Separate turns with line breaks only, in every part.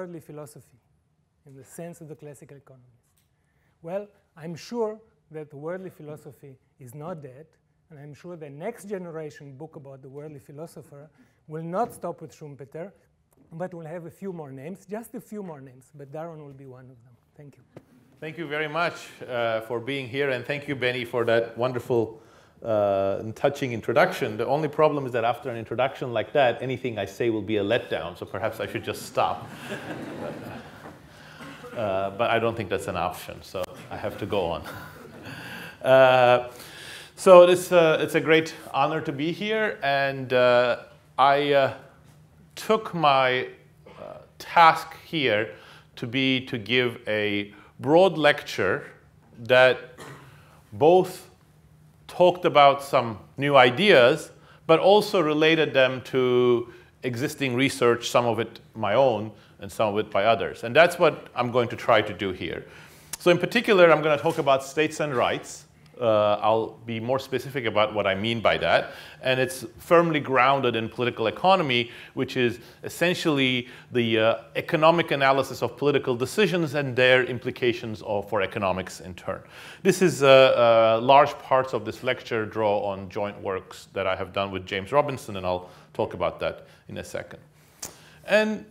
worldly philosophy in the sense of the classical economists? Well, I'm sure that the worldly philosophy is not dead, and I'm sure the next generation book about the worldly philosopher will not stop with Schumpeter, but will have a few more names, just a few more names, but Daron will be one of them. Thank you.
Thank you very much for being here, and thank you, Benny, for that wonderful and touching introduction. The only problem is that after an introduction like that, anything I say will be a letdown, so perhaps I should just stop. But I don't think that's an option, so I have to go on. So it's a great honor to be here, and I took my task here to be to give a broad lecture that both talked about some new ideas, but also related them to existing research, some of it my own, and some of it by others. And that's what I'm going to try to do here. So in particular, I'm going to talk about states and rights. I'll be more specific about what I mean by that. And it's firmly grounded in political economy, which is essentially the economic analysis of political decisions and their implications for economics in turn. This is large parts of this lecture draw on joint works that I have done with James Robinson, and I'll talk about that in a second. And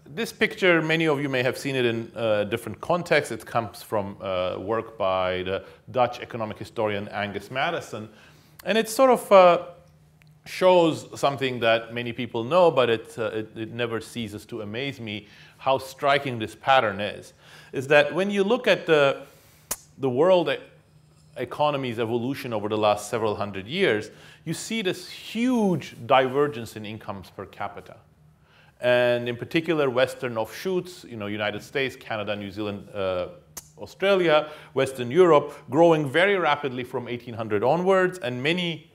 this picture, many of you may have seen it in different contexts. It comes from work by the Dutch economic historian Angus Maddison. And it sort of shows something that many people know, but it never ceases to amaze me how striking this pattern is that when you look at the world economy's evolution over the last several hundred years, you see this huge divergence in incomes per capita. And in particular, Western offshoots, United States, Canada, New Zealand, Australia, Western Europe, growing very rapidly from 1800 onwards, and many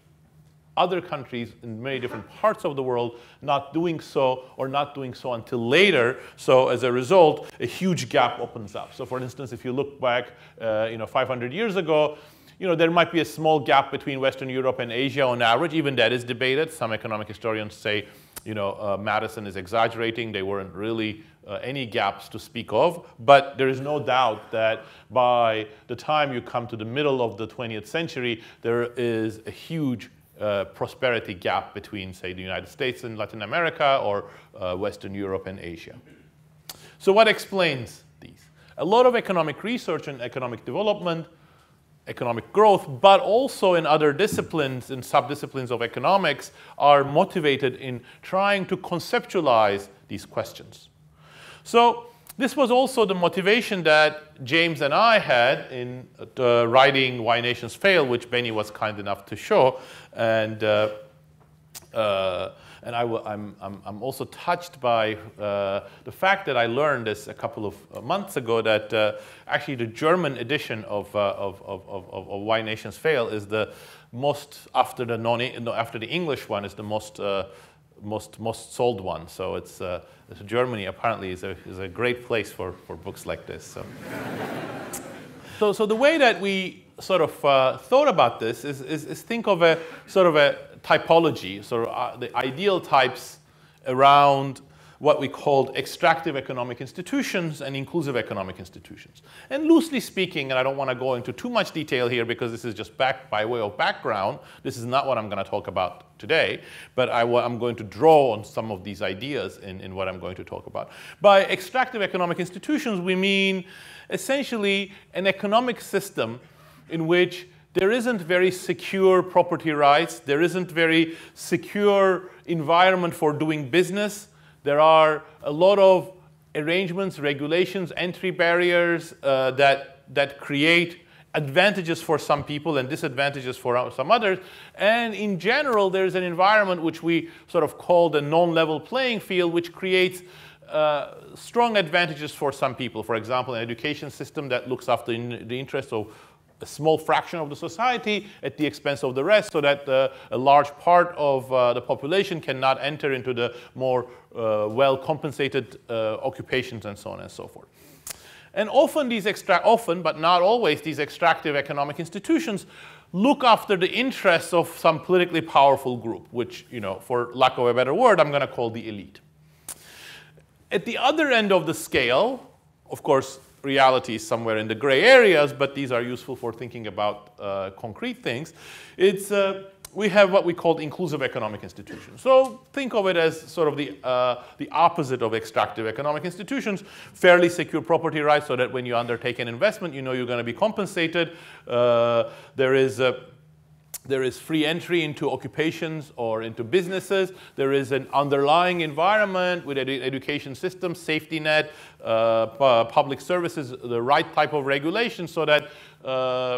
other countries in many different parts of the world not doing so, or not doing so until later. So as a result, a huge gap opens up. So for instance, if you look back 500 years ago, there might be a small gap between Western Europe and Asia on average. Even that is debated. Some economic historians say Madison is exaggerating. There weren't really any gaps to speak of. But there is no doubt that by the time you come to the middle of the 20th century, there is a huge prosperity gap between, say, the United States and Latin America, or Western Europe and Asia. So what explains these? A lot of economic research and economic development, economic growth, but also in other disciplines and subdisciplines of economics are motivated in trying to conceptualize these questions. So this was also the motivation that James and I had in writing Why Nations Fail, which Benny was kind enough to show. And I'm also touched by the fact that I learned this a couple of months ago, that actually the German edition of Why Nations Fail is the most, after the English one, is the most sold one. So it's Germany apparently is a great place for books like this. So the way that we sort of thought about this is think of a sort of a typology, sort of the ideal types around what we called extractive economic institutions and inclusive economic institutions. And loosely speaking, and I don't want to go into too much detail here because this is just by way of background, this is not what I'm going to talk about today, but I'm going to draw on some of these ideas in what I'm going to talk about. By extractive economic institutions, we mean essentially an economic system in which there isn't very secure property rights, there isn't very secure environment for doing business. There are a lot of arrangements, regulations, entry barriers that create advantages for some people and disadvantages for some others. And in general, there's an environment which we sort of call the non-level playing field, which creates strong advantages for some people. For example, an education system that looks after the interests of a small fraction of the society at the expense of the rest, so that a large part of the population cannot enter into the more well-compensated occupations and so on and so forth. And often but not always, these extractive economic institutions look after the interests of some politically powerful group, which, for lack of a better word, I'm going to call the elite. At the other end of the scale, of course, reality is somewhere in the gray areas, but these are useful for thinking about concrete things. We have what we call inclusive economic institutions. So think of it as sort of the opposite of extractive economic institutions, fairly secure property rights so that when you undertake an investment, you know you're going to be compensated. There is free entry into occupations or into businesses. There is an underlying environment with education systems, safety net, public services, the right type of regulation so that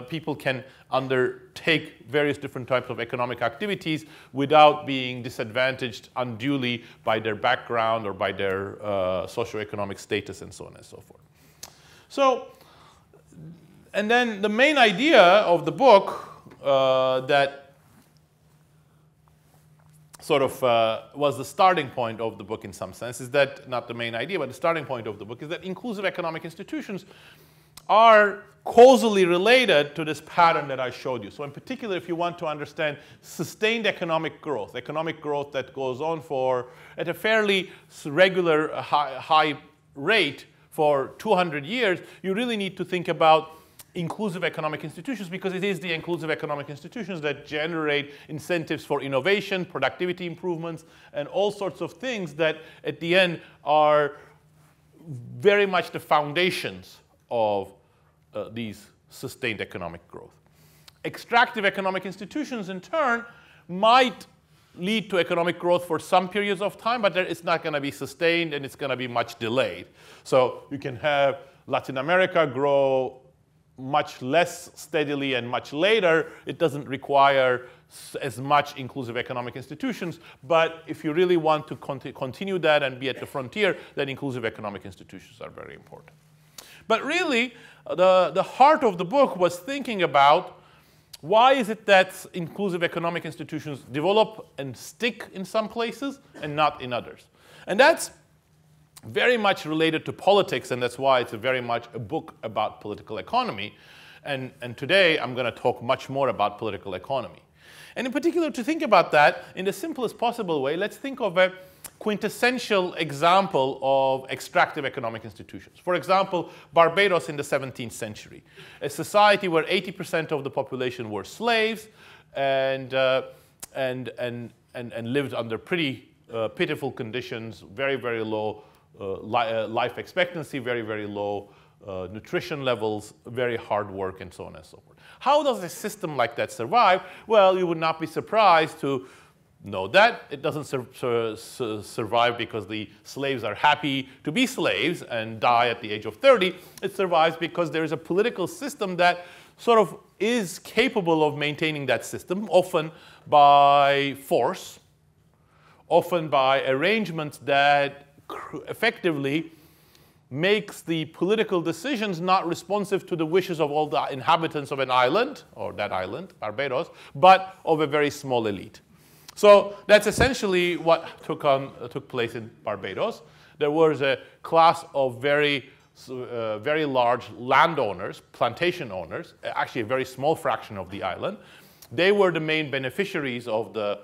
people can undertake various different types of economic activities without being disadvantaged unduly by their background or by their socioeconomic status and so on and so forth. So, and then the main idea of the book that sort of was the starting point of the book in some sense is that, not the main idea, but the starting point of the book is that inclusive economic institutions are causally related to this pattern that I showed you. So in particular, if you want to understand sustained economic growth that goes on for at a fairly regular high rate for 200 years, you really need to think about inclusive economic institutions, because it is the inclusive economic institutions that generate incentives for innovation, productivity improvements, and all sorts of things that at the end are very much the foundations of these sustained economic growth. Extractive economic institutions, in turn, might lead to economic growth for some periods of time, but it's not going to be sustained and it's going to be much delayed. So you can have Latin America grow much less steadily and much later. It doesn't require as much inclusive economic institutions, but if you really want to continue that and be at the frontier, then inclusive economic institutions are very important. But really, the heart of the book was thinking about why is it that inclusive economic institutions develop and stick in some places and not in others. And that's very much related to politics, and that's why it's very much a book about political economy. And today I'm going to talk much more about political economy. And in particular, to think about that in the simplest possible way, let's think of a quintessential example of extractive economic institutions. For example, Barbados in the 17th century, a society where 80% of the population were slaves and lived under pretty pitiful conditions, very, very low life expectancy, very, very low nutrition levels, very hard work, and so on and so forth. How does a system like that survive? Well, you would not be surprised to know that it doesn't survive because the slaves are happy to be slaves and die at the age of 30. It survives because there is a political system that sort of is capable of maintaining that system, often by force, often by arrangements that effectively makes the political decisions not responsive to the wishes of all the inhabitants of an island, or that island, Barbados, but of a very small elite. So that's essentially what took place in Barbados. There was a class of very large landowners, plantation owners, actually a very small fraction of the island. They were the main beneficiaries of the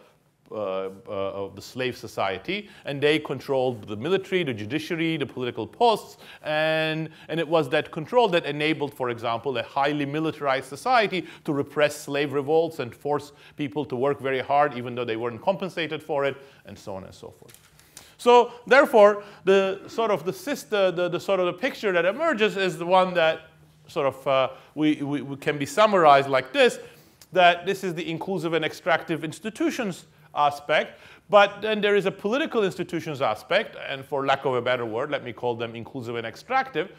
slave society, and they controlled the military, the judiciary, the political posts, and it was that control that enabled, for example, a highly militarized society to repress slave revolts and force people to work very hard even though they weren't compensated for it, and so on and so forth. So therefore, the picture that emerges is the one that sort of we can be summarized like this, that this is the inclusive and extractive institutions aspect, but then there is a political institutions aspect, and for lack of a better word, let me call them inclusive and extractive.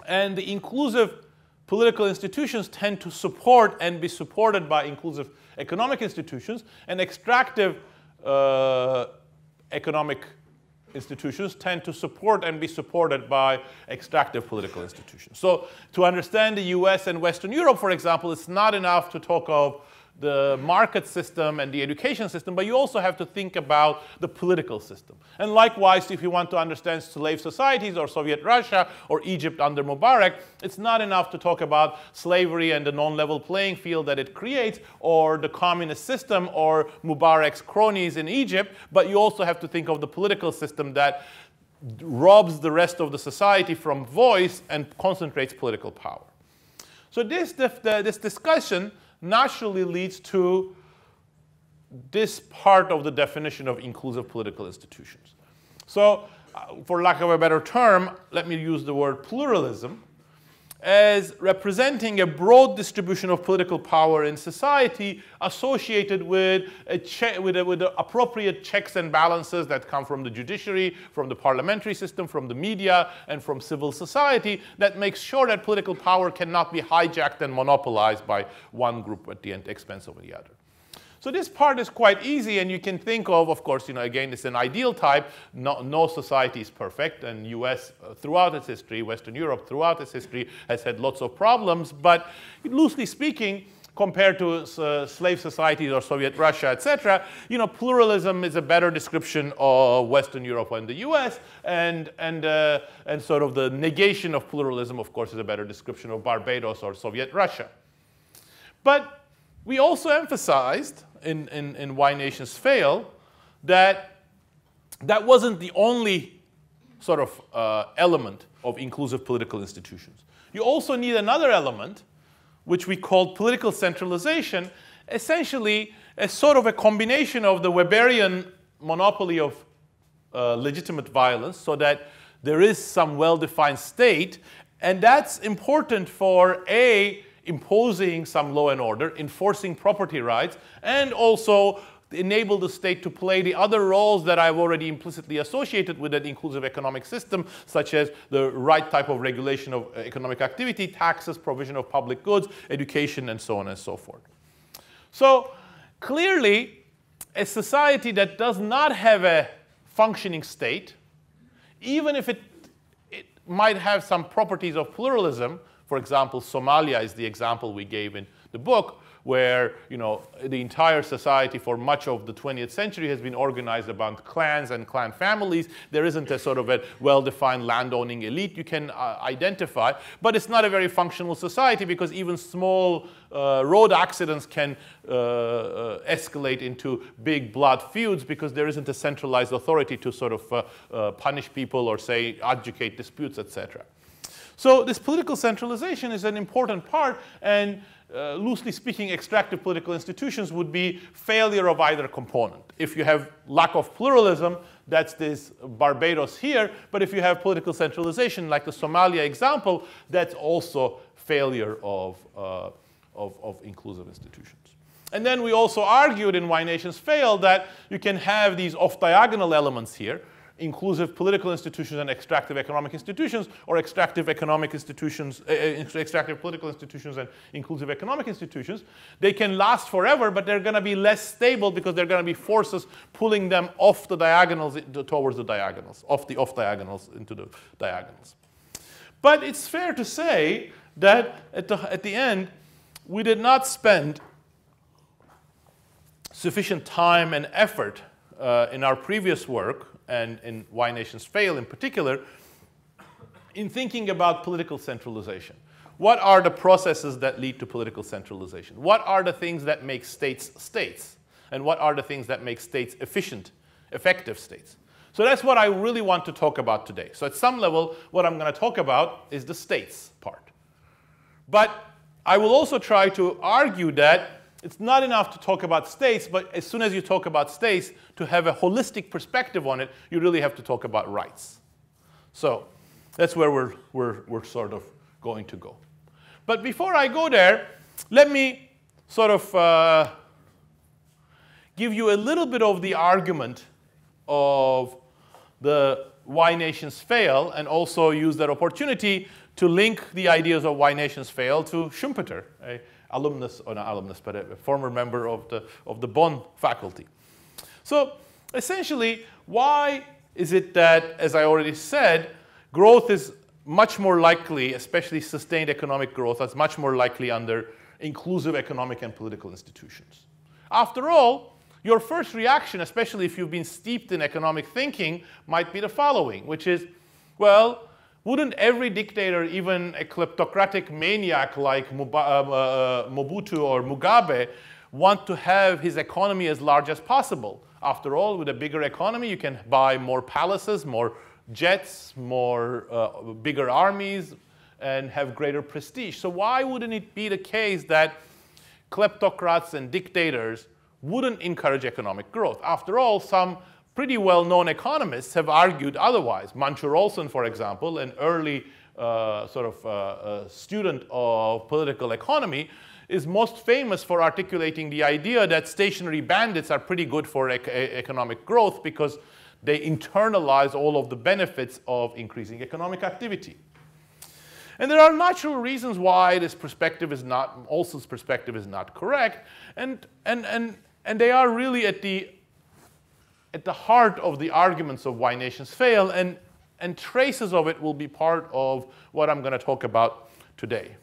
And the inclusive political institutions tend to support and be supported by inclusive economic institutions, and extractive economic institutions tend to support and be supported by extractive political institutions. So to understand the US and Western Europe, for example, it's not enough to talk of the market system and the education system, but you also have to think about the political system. And likewise, if you want to understand slave societies or Soviet Russia or Egypt under Mubarak, it's not enough to talk about slavery and the non-level playing field that it creates, or the communist system or Mubarak's cronies in Egypt, but you also have to think of the political system that robs the rest of the society from voice and concentrates political power. So this discussion naturally leads to this part of the definition of inclusive political institutions. So for lack of a better term, let me use the word pluralism as representing a broad distribution of political power in society associated with the appropriate checks and balances that come from the judiciary, from the parliamentary system, from the media, and from civil society that makes sure that political power cannot be hijacked and monopolized by one group at the expense of the other. So this part is quite easy, and you can think of course, again, it's an ideal type. No society is perfect, and US throughout its history, Western Europe throughout its history has had lots of problems. But loosely speaking, compared to slave societies or Soviet Russia, etc., pluralism is a better description of Western Europe and the US, and sort of the negation of pluralism, of course, is a better description of Barbados or Soviet Russia. But we also emphasized in Why Nations Fail that wasn't the only sort of element of inclusive political institutions. You also need another element, which we called political centralization, essentially a sort of a combination of the Weberian monopoly of legitimate violence, so that there is some well-defined state, and that's important for imposing some law and order, enforcing property rights, and also enable the state to play the other roles that I've already implicitly associated with an inclusive economic system, such as the right type of regulation of economic activity, taxes, provision of public goods, education, and so on and so forth. So clearly, a society that does not have a functioning state, even if it might have some properties of pluralism. For example, Somalia is the example we gave in the book, where the entire society for much of the 20th century has been organized around clans and clan families. There isn't a sort of a well-defined landowning elite you can identify, but it's not a very functional society, because even small road accidents can escalate into big blood feuds, because there isn't a centralized authority to sort of punish people or say adjudicate disputes, etc. So this political centralization is an important part, and loosely speaking, extractive political institutions would be failure of either component. If you have lack of pluralism, that's this Barbados here, but if you have political centralization, like the Somalia example, that's also failure of inclusive institutions. And then we also argued in Why Nations Fail that you can have these off-diagonal elements here, inclusive political institutions and extractive economic institutions, or extractive economic institutions, extractive political institutions and inclusive economic institutions. They can last forever, but they're going to be less stable, because they're going to be forces pulling them off the diagonals towards the diagonals, off diagonals into the diagonals. But it's fair to say that at the end, we did not spend sufficient time and effort in our previous work, and in Why Nations Fail in particular, in thinking about political centralization. What are the processes that lead to political centralization? What are the things that make states states? And what are the things that make states effective states? So that's what I really want to talk about today. So at some level, what I'm going to talk about is the states part. But I will also try to argue that it's not enough to talk about states, but as soon as you talk about states, to have a holistic perspective on it, you really have to talk about rights. So that's where we're sort of going to go. But before I go there, let me sort of give you a little bit of the argument of the Why Nations Fail, and also use that opportunity to link the ideas of Why Nations Fail to Schumpeter, a alumnus, or not alumnus, but a former member of the Bonn faculty. So essentially, why is it that, as I already said, growth is much more likely, especially sustained economic growth, is much more likely under inclusive economic and political institutions? After all, your first reaction, especially if you've been steeped in economic thinking, might be the following, which is, well, wouldn't every dictator, even a kleptocratic maniac like Mobutu or Mugabe, want to have his economy as large as possible? After all, with a bigger economy, you can buy more palaces, more jets, bigger armies, and have greater prestige. So why wouldn't it be the case that kleptocrats and dictators wouldn't encourage economic growth? After all, some pretty well-known economists have argued otherwise. Manchot Lectures, for example, an early student of political economy, is most famous for articulating the idea that stationary bandits are pretty good for economic growth because they internalize all of the benefits of increasing economic activity. And there are natural reasons why this perspective is not, Olson's perspective is not correct, and they are really at the heart of the arguments of why nations fail, and traces of it will be part of what I'm going to talk about today.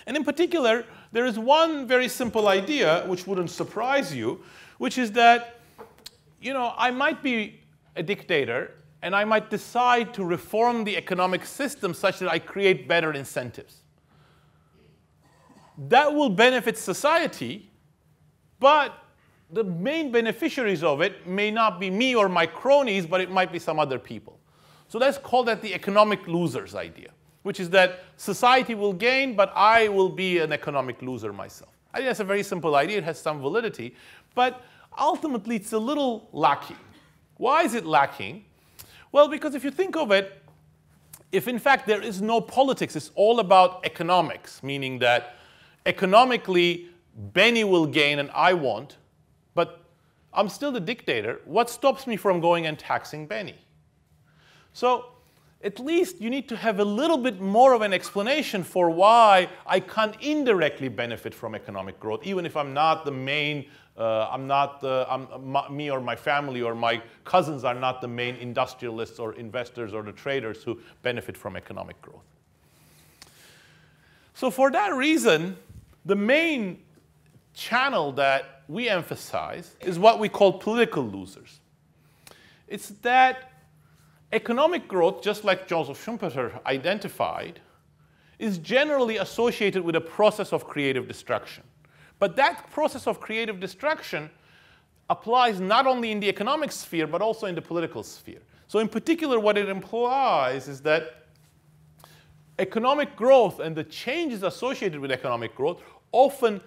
And in particular, there is one very simple idea which wouldn't surprise you, which is that, I might be a dictator and I might decide to reform the economic system such that I create better incentives. That will benefit society, but the main beneficiaries of it may not be me or my cronies, but it might be some other people. So let's call that the economic losers idea, which is that society will gain, but I will be an economic loser myself. I think that's a very simple idea. It has some validity, but ultimately it's a little lacking. Why is it lacking? Well, because if you think of it, if in fact there is no politics, it's all about economics, meaning that economically Benny will gain and I won't, but I'm still the dictator, what stops me from going and taxing Benny? So at least you need to have a little bit more of an explanation for why I can't indirectly benefit from economic growth, even if I'm not the main, me or my family or my cousins are not the main industrialists or investors or the traders who benefit from economic growth. So for that reason, the main channel that we emphasize is what we call political losers. It's that economic growth, just like Joseph Schumpeter identified, is generally associated with a process of creative destruction. But that process of creative destruction applies not only in the economic sphere, but also in the political sphere. So in particular, what it implies is that economic growth and the changes associated with economic growth often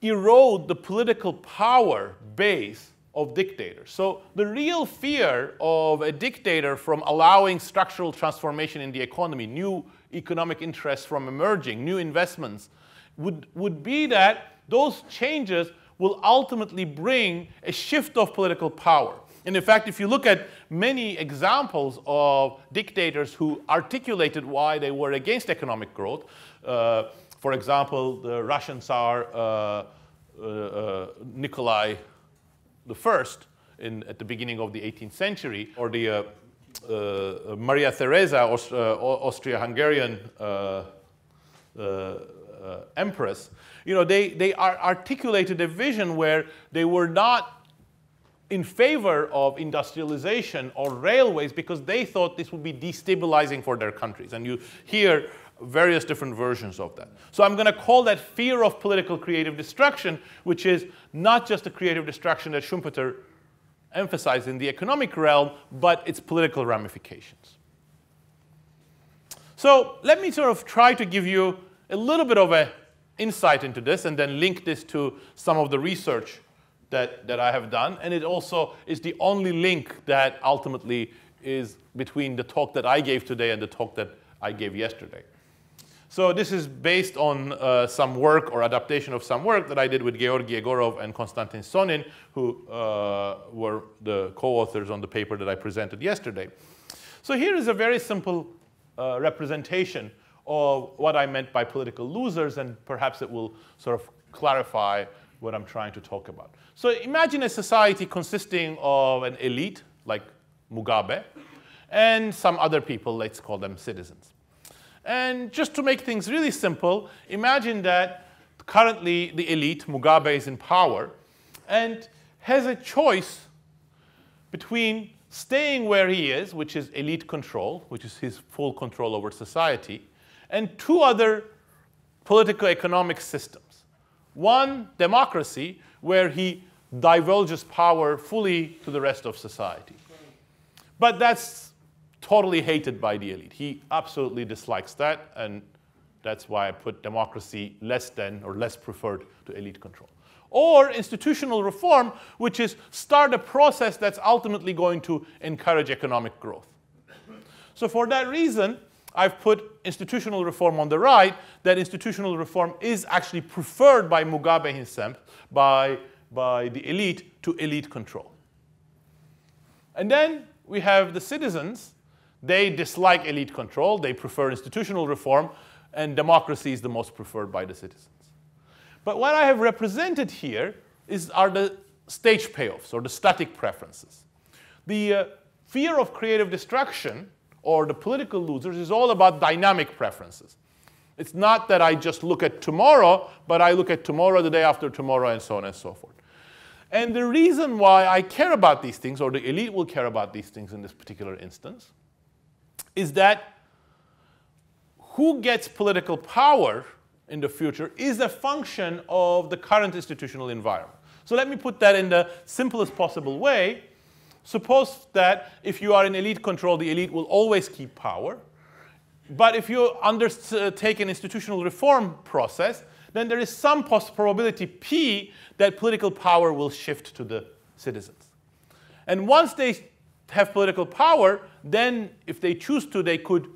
erode the political power base of dictators. So the real fear of a dictator from allowing structural transformation in the economy, new economic interests from emerging, new investments, would be that those changes will ultimately bring a shift of political power. And in fact, if you look at many examples of dictators who articulated why they were against economic growth, for example, the Russian Tsar Nikolai I at the beginning of the 18th century, or the Maria Theresa, Austria-Hungarian empress, they articulated a vision where they were not in favor of industrialization or railways because they thought this would be destabilizing for their countries. And you hear various different versions of that. So I'm going to call that fear of political creative destruction, which is not just the creative destruction that Schumpeter emphasized in the economic realm, but its political ramifications. So let me sort of try to give you a little bit of an insight into this and then link this to some of the research that I have done. And it also is the only link that ultimately is between the talk that I gave today and the talk that I gave yesterday. So this is based on some work or adaptation of some work that I did with Georgi Egorov and Konstantin Sonin, who were the co-authors on the paper that I presented yesterday. So here is a very simple representation of what I meant by political losers, and perhaps it will sort of clarify what I'm trying to talk about. So imagine a society consisting of an elite, like Mugabe, and some other people, let's call them citizens. And just to make things really simple, imagine that currently the elite, Mugabe, is in power and has a choice between staying where he is, which is elite control, which is his full control over society, and two other political economic systems. One, democracy, where he divulges power fully to the rest of society. But that's totally hated by the elite. He absolutely dislikes that, and that's why I put democracy less than or less preferred to elite control. Or institutional reform, which is start a process that's ultimately going to encourage economic growth. So for that reason, I've put institutional reform on the right, that institutional reform is actually preferred by Mugabe himself, by the elite, to elite control. And then we have the citizens. They dislike elite control. They prefer institutional reform. And democracy is the most preferred by the citizens. But what I have represented here are the stage payoffs, or the static preferences. The fear of creative destruction, or the political losers, is all about dynamic preferences. It's not that I just look at tomorrow, but I look at tomorrow, the day after tomorrow, and so on and so forth. And the reason why I care about these things, or the elite will care about these things in this particular instance, is that who gets political power in the future is a function of the current institutional environment. So let me put that in the simplest possible way. Suppose that if you are in elite control, the elite will always keep power. But if you undertake an institutional reform process, then there is some probability P that political power will shift to the citizens. And once they have political power, then if they choose to, they could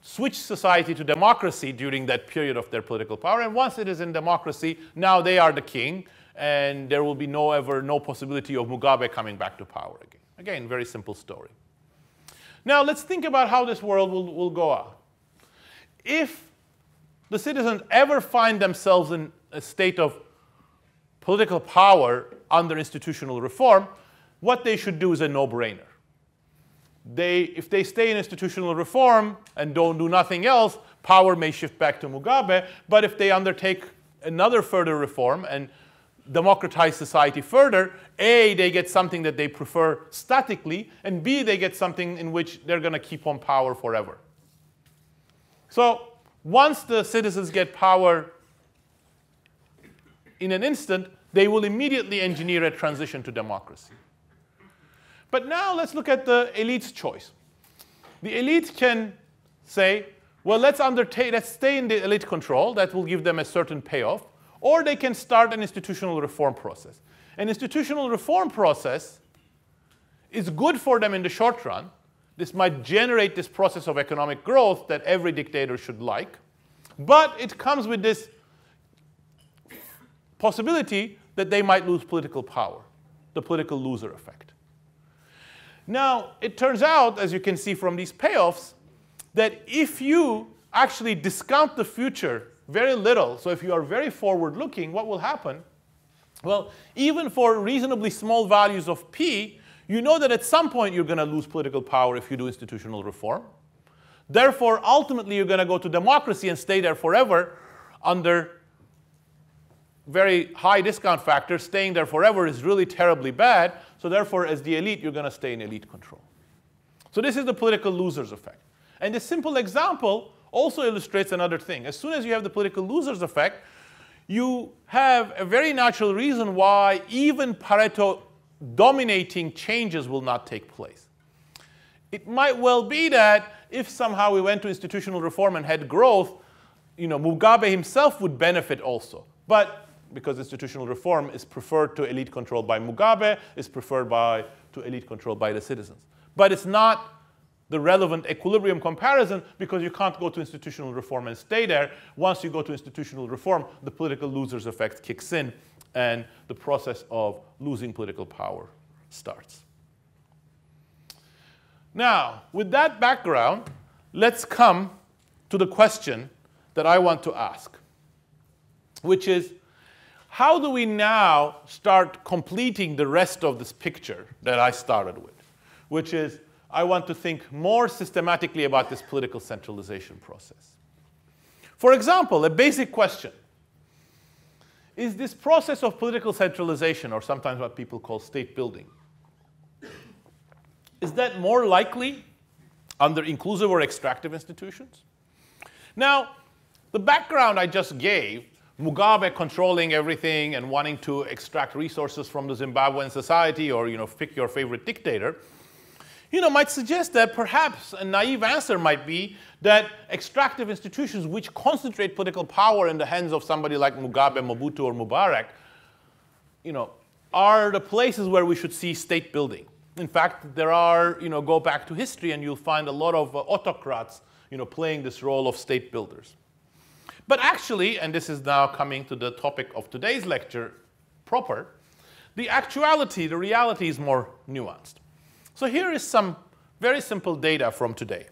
switch society to democracy during that period of their political power. And once it is in democracy, now they are the king, and there will be no possibility of Mugabe coming back to power again. Again, very simple story. Now let's think about how this world will go out. If the citizens ever find themselves in a state of political power under institutional reform, what they should do is a no-brainer. If they stay in institutional reform and don't do nothing else, power may shift back to Mugabe. But if they undertake another further reform and democratize society further, A, they get something that they prefer statically, and B, they get something in which they're going to keep on power forever. So once the citizens get power in an instant, they will immediately engineer a transition to democracy. But now let's look at the elite's choice. The elite can say, well, let's stay in the elite control. That will give them a certain payoff. Or they can start an institutional reform process. An institutional reform process is good for them in the short run. This might generate this process of economic growth that every dictator should like. But it comes with this possibility that they might lose political power, the political loser effect. Now, it turns out, as you can see from these payoffs, that if you actually discount the future very little, so if you are very forward-looking, what will happen? Well, even for reasonably small values of P, you know that at some point you're going to lose political power if you do institutional reform. Therefore, ultimately, you're going to go to democracy and stay there forever under very high discount factors. Staying there forever is really terribly bad. So therefore, as the elite, you're going to stay in elite control. So this is the political losers effect. And this simple example also illustrates another thing. As soon as you have the political losers effect, you have a very natural reason why even Pareto dominating changes will not take place. It might well be that if somehow we went to institutional reform and had growth, Mugabe himself would benefit also. But because institutional reform is preferred to elite control by Mugabe, is preferred to elite control by the citizens. But it's not the relevant equilibrium comparison because you can't go to institutional reform and stay there. Once you go to institutional reform, the political losers effect kicks in and the process of losing political power starts. Now, with that background, let's come to the question that I want to ask, which is, how do we now start completing the rest of this picture that I started with, which is I want to think more systematically about this political centralization process. For example, a basic question. Is this process of political centralization, or sometimes what people call state building, is that more likely under inclusive or extractive institutions? Now, the background I just gave, Mugabe controlling everything and wanting to extract resources from the Zimbabwean society, or pick your favorite dictator, might suggest that perhaps a naive answer might be that extractive institutions which concentrate political power in the hands of somebody like Mugabe, Mobutu, or Mubarak, are the places where we should see state building. In fact, there are, go back to history and you'll find a lot of autocrats, playing this role of state builders. But actually, and this is now coming to the topic of today's lecture proper, the actuality, the reality is more nuanced. So here is some very simple data from today.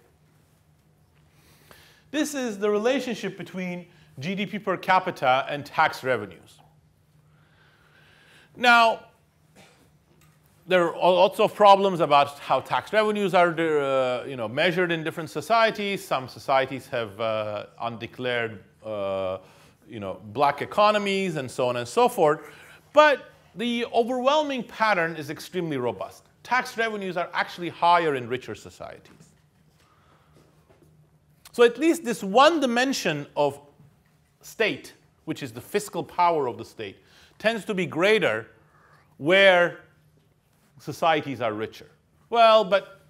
This is the relationship between GDP per capita and tax revenues. Now, there are lots of problems about how tax revenues are measured in different societies. Some societies have undeclared black economies and so on and so forth. But the overwhelming pattern is extremely robust. Tax revenues are actually higher in richer societies. So at least this one dimension of state, which is the fiscal power of the state, tends to be greater where societies are richer. Well, but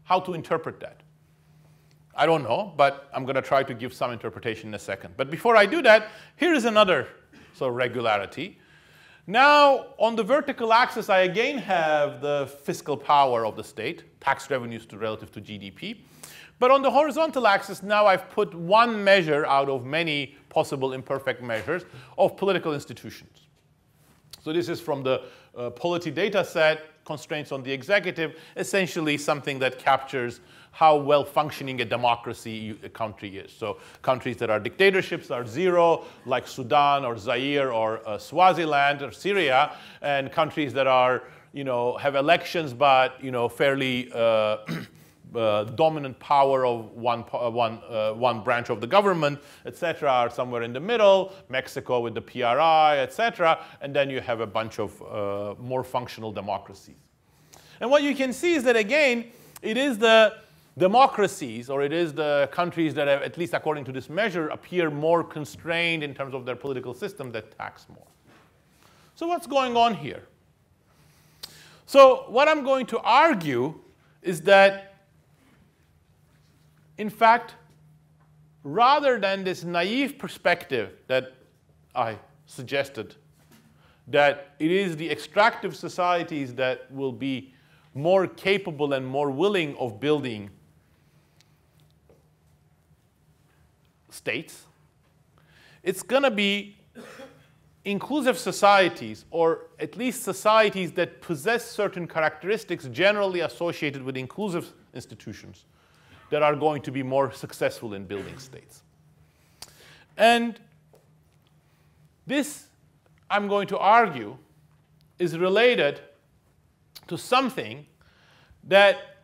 how to interpret that? I don't know, but I'm going to try to give some interpretation in a second. But before I do that, here is another sort of regularity. Now, on the vertical axis, I again have the fiscal power of the state, tax revenues relative to GDP. But on the horizontal axis, now I've put one measure out of many possible imperfect measures of political institutions. So this is from the polity data set, constraints on the executive, essentially something that captures how well functioning a democracy a country is. So countries that are dictatorships are 0, like Sudan or Zaire or Swaziland or Syria, and countries that are, have elections but, fairly dominant power of one branch of the government, etc., are somewhere in the middle. Mexico with the PRI, etc., and then you have a bunch of more functional democracies. And what you can see is that again, it is the democracies, or it is the countries that, have, at least according to this measure, appear more constrained in terms of their political system that tax more. So what's going on here? So what I'm going to argue is that, in fact, rather than this naive perspective that I suggested, that it is the extractive societies that will be more capable and more willing of building states, it's going to be inclusive societies, or at least societies that possess certain characteristics generally associated with inclusive institutions, that are going to be more successful in building states. And this, I'm going to argue, is related to something that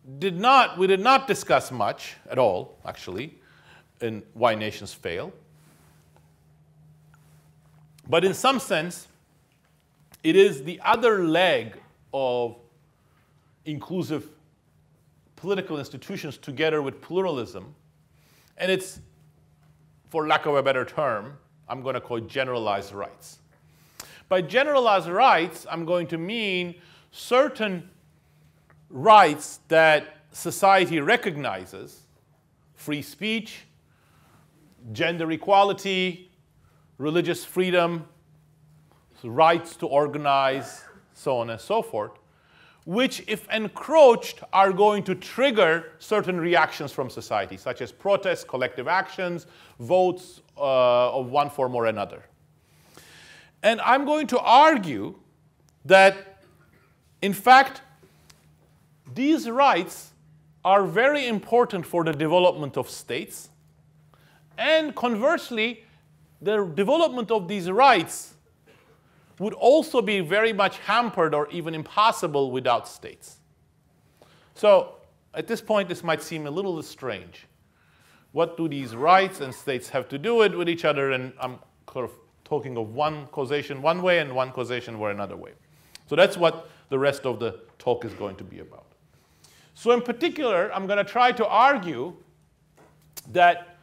we did not discuss much at all, actually, in Why Nations Fail. But in some sense, it is the other leg of inclusive political institutions together with pluralism. And it's, for lack of a better term, I'm going to call it generalized rights. By generalized rights, I'm going to mean certain rights that society recognizes: free speech, gender equality, religious freedom, rights to organize, so on and so forth, which, if encroached, are going to trigger certain reactions from society, such as protests, collective actions, votes of one form or another. And I'm going to argue that, in fact, these rights are very important for the development of states. And conversely, the development of these rights would also be very much hampered or even impossible without states. So at this point, this might seem a little strange. What do these rights and states have to do with each other? And I'm sort of talking of one causation one way and one causation another way. So that's what the rest of the talk is going to be about. So in particular, I'm going to try to argue that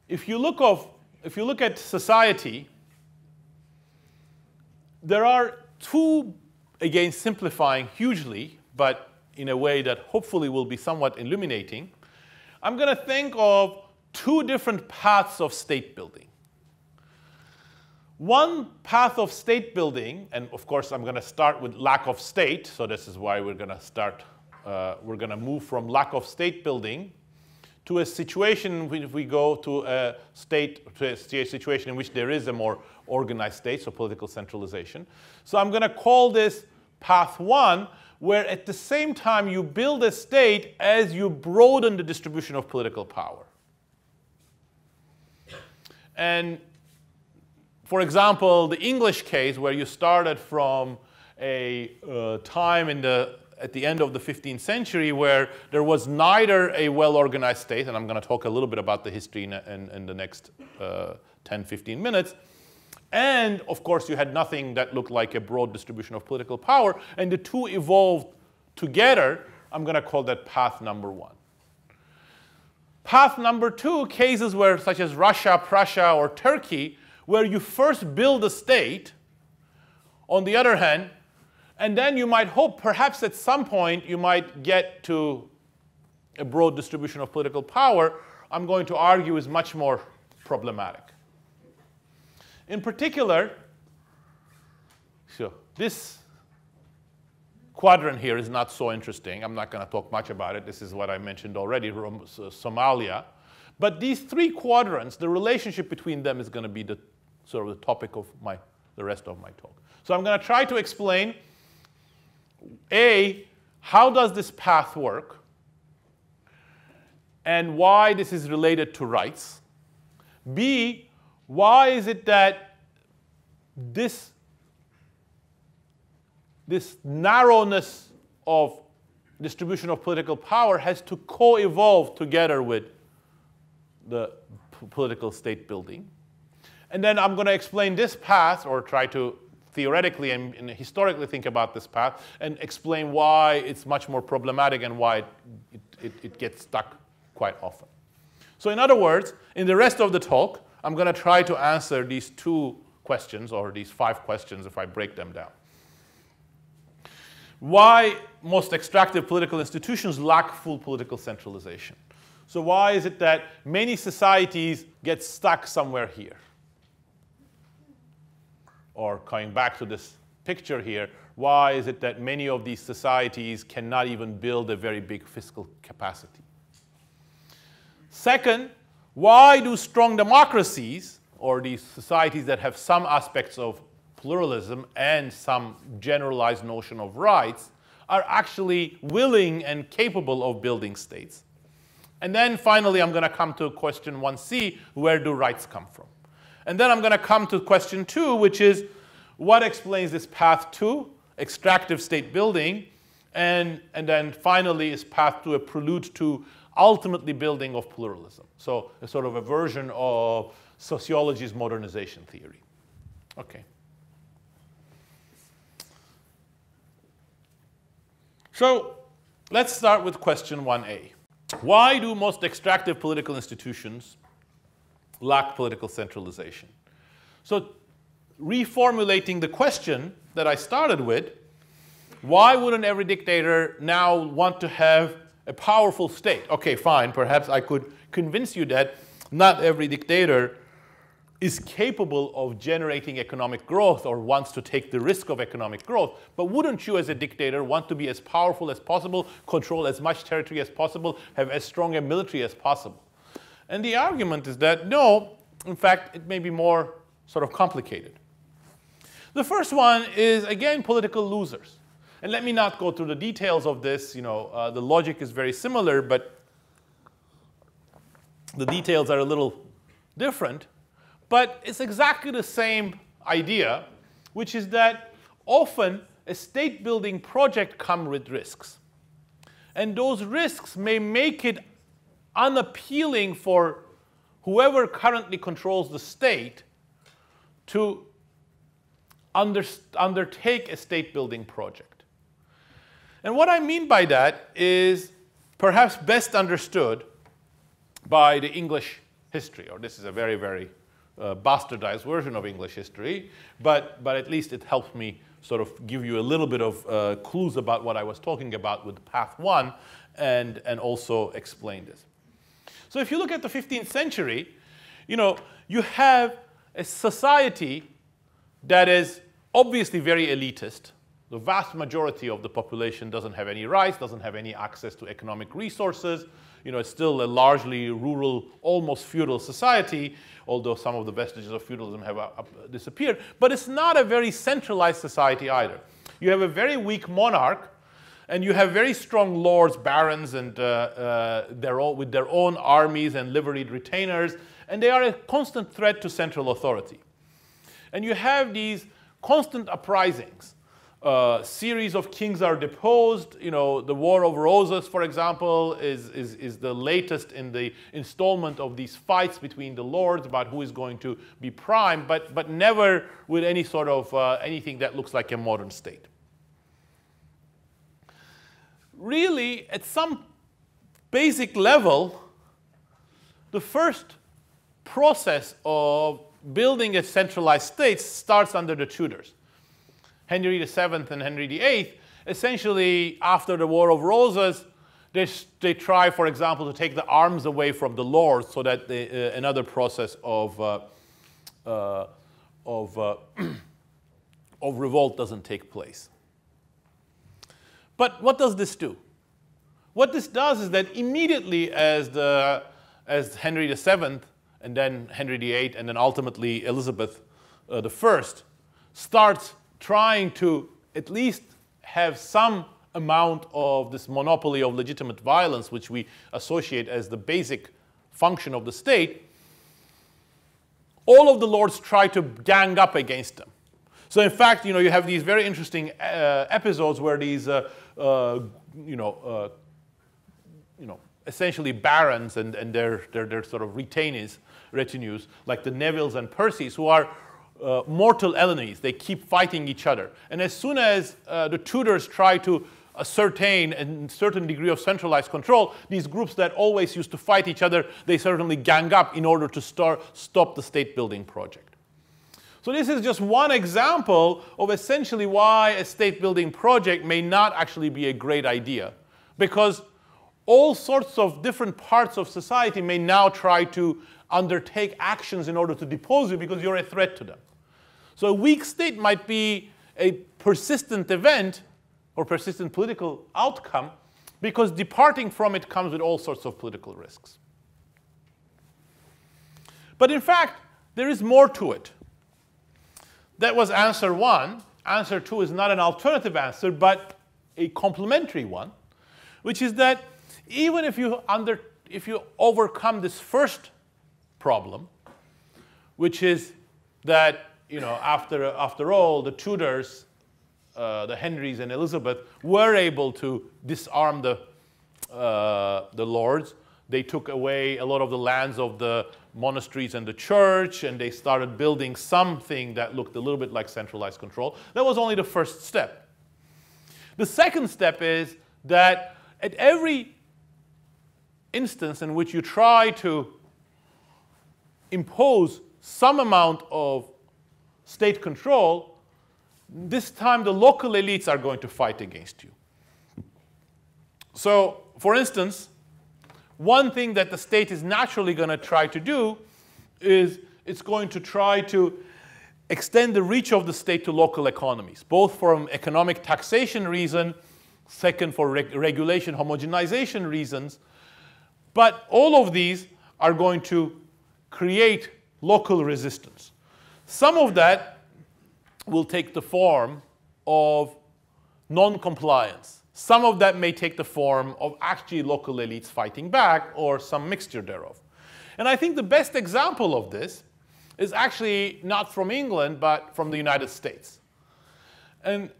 if you look at society, there are two again simplifying hugely, but in a way that hopefully will be somewhat illuminating, I'm going to think of two different paths of state building. One path of state building, and of course I'm going to start with lack of state, so this is why we're going to start, we're going to move from lack of state building to a situation if we go to a situation in which there is a more organized state, so political centralization. So I'm going to call this path one, where at the same time you build a state as you broaden the distribution of political power. And for example, the English case, where you started from a time at the end of the 15th century where there was neither a well-organized state, and I'm going to talk a little bit about the history in the next 10, 15 minutes, and of course you had nothing that looked like a broad distribution of political power, and the two evolved together. I'm going to call that path number one. Path number two, cases where, such as Russia, Prussia, or Turkey, where you first build a state, on the other hand, and then you might hope perhaps at some point you might get to a broad distribution of political power, I'm going to argue is much more problematic. In particular, so this quadrant here is not so interesting. I'm not going to talk much about it. This is what I mentioned already, Somalia. But these three quadrants, the relationship between them is going to be the sort of the topic of the rest of my talk. So I'm going to try to explain, A, how does this path work, and why this is related to rights. B, why is it that this narrowness of distribution of political power has to co-evolve together with the political state building. And then I'm going to explain this path, or try to theoretically and historically think about this path, and explain why it's much more problematic and why it gets stuck quite often. So in other words, in the rest of the talk, I'm going to try to answer these two questions, or these 5 questions if I break them down. Why most extractive political institutions lack full political centralization? So why is it that many societies get stuck somewhere here? Or coming back to this picture here, why is it that many of these societies cannot even build a very big fiscal capacity? Second, why do strong democracies, or these societies that have some aspects of pluralism and some generalized notion of rights, are actually willing and capable of building states? And then finally, I'm going to come to question 1C, where do rights come from? And then I'm going to come to question 2, which is what explains this path to extractive state building, and then finally is path to a prelude to ultimately building of pluralism. So a sort of a version of sociology's modernization theory. Okay. So let's start with question 1A. Why do most extractive political institutions lack political centralization? So reformulating the question that I started with, why wouldn't every dictator now want to have a powerful state? Okay, fine, perhaps I could convince you that not every dictator is capable of generating economic growth or wants to take the risk of economic growth. But wouldn't you as a dictator want to be as powerful as possible, control as much territory as possible, have as strong a military as possible? And the argument is that no, in fact, it may be more sort of complicated. The first one is, again, political losers. And let me not go through the details of this. The logic is very similar, but the details are a little different. But it's exactly the same idea, which is that often a state building project comes with risks. And those risks may make it unappealing for whoever currently controls the state to undertake a state building project. And what I mean by that is perhaps best understood by the English history, or this is a very, very bastardized version of English history, but at least it helped me sort of give you a little bit of clues about what I was talking about with path 1 and also explain this. So if you look at the 15th century, you have a society that is obviously very elitist. The vast majority of the population doesn't have any rights, doesn't have any access to economic resources. It's still a largely rural, almost feudal society, although some of the vestiges of feudalism have disappeared. But it's not a very centralized society either. You have a very weak monarch, and you have very strong lords, barons, and with their own armies and liveried retainers, and they are a constant threat to central authority. And you have these constant uprisings. Series of kings are deposed. The War of Roses, for example, is the latest in the installment of these fights between the lords about who is going to be prime, but never with any sort of anything that looks like a modern state. Really, at some basic level, the first process of building a centralized state starts under the Tudors. Henry VII and Henry VIII, essentially after the War of Roses, they try, for example, to take the arms away from the lords so that another process of revolt doesn't take place. But what does this do? What this does is that immediately as Henry VII and then Henry VIII and then ultimately Elizabeth I starts trying to at least have some amount of this monopoly of legitimate violence, which we associate as the basic function of the state, all of the lords try to gang up against them. So in fact, you have these very interesting episodes where these, essentially barons and their sort of retinues, like the Nevilles and Percys, who are mortal enemies. They keep fighting each other. And as soon as the Tudors try to ascertain a certain degree of centralized control, these groups that always used to fight each other, they certainly gang up in order to stop the state-building project. So this is just one example of essentially why a state-building project may not actually be a great idea. Because all sorts of different parts of society may now try to undertake actions in order to depose you because you're a threat to them. So a weak state might be a persistent event or persistent political outcome because departing from it comes with all sorts of political risks. But in fact, there is more to it. That was answer 1. Answer 2 is not an alternative answer, but a complementary one, which is that even if you overcome this first problem, which is that after all, the Tudors, the Henrys and Elizabeth were able to disarm the lords. They took away a lot of the lands of the monasteries and the church, and they started building something that looked a little bit like centralized control. That was only the first step. The second step is that at every instance in which you try to impose some amount of state control, this time the local elites are going to fight against you. So, for instance, one thing that the state is naturally going to try to do is it's going to try to extend the reach of the state to local economies, both from economic taxation reason, second for regulation homogenization reasons. But all of these are going to create local resistance. Some of that will take the form of non-compliance. Some of that may take the form of actually local elites fighting back, or some mixture thereof. And I think the best example of this is actually not from England, but from the United States. And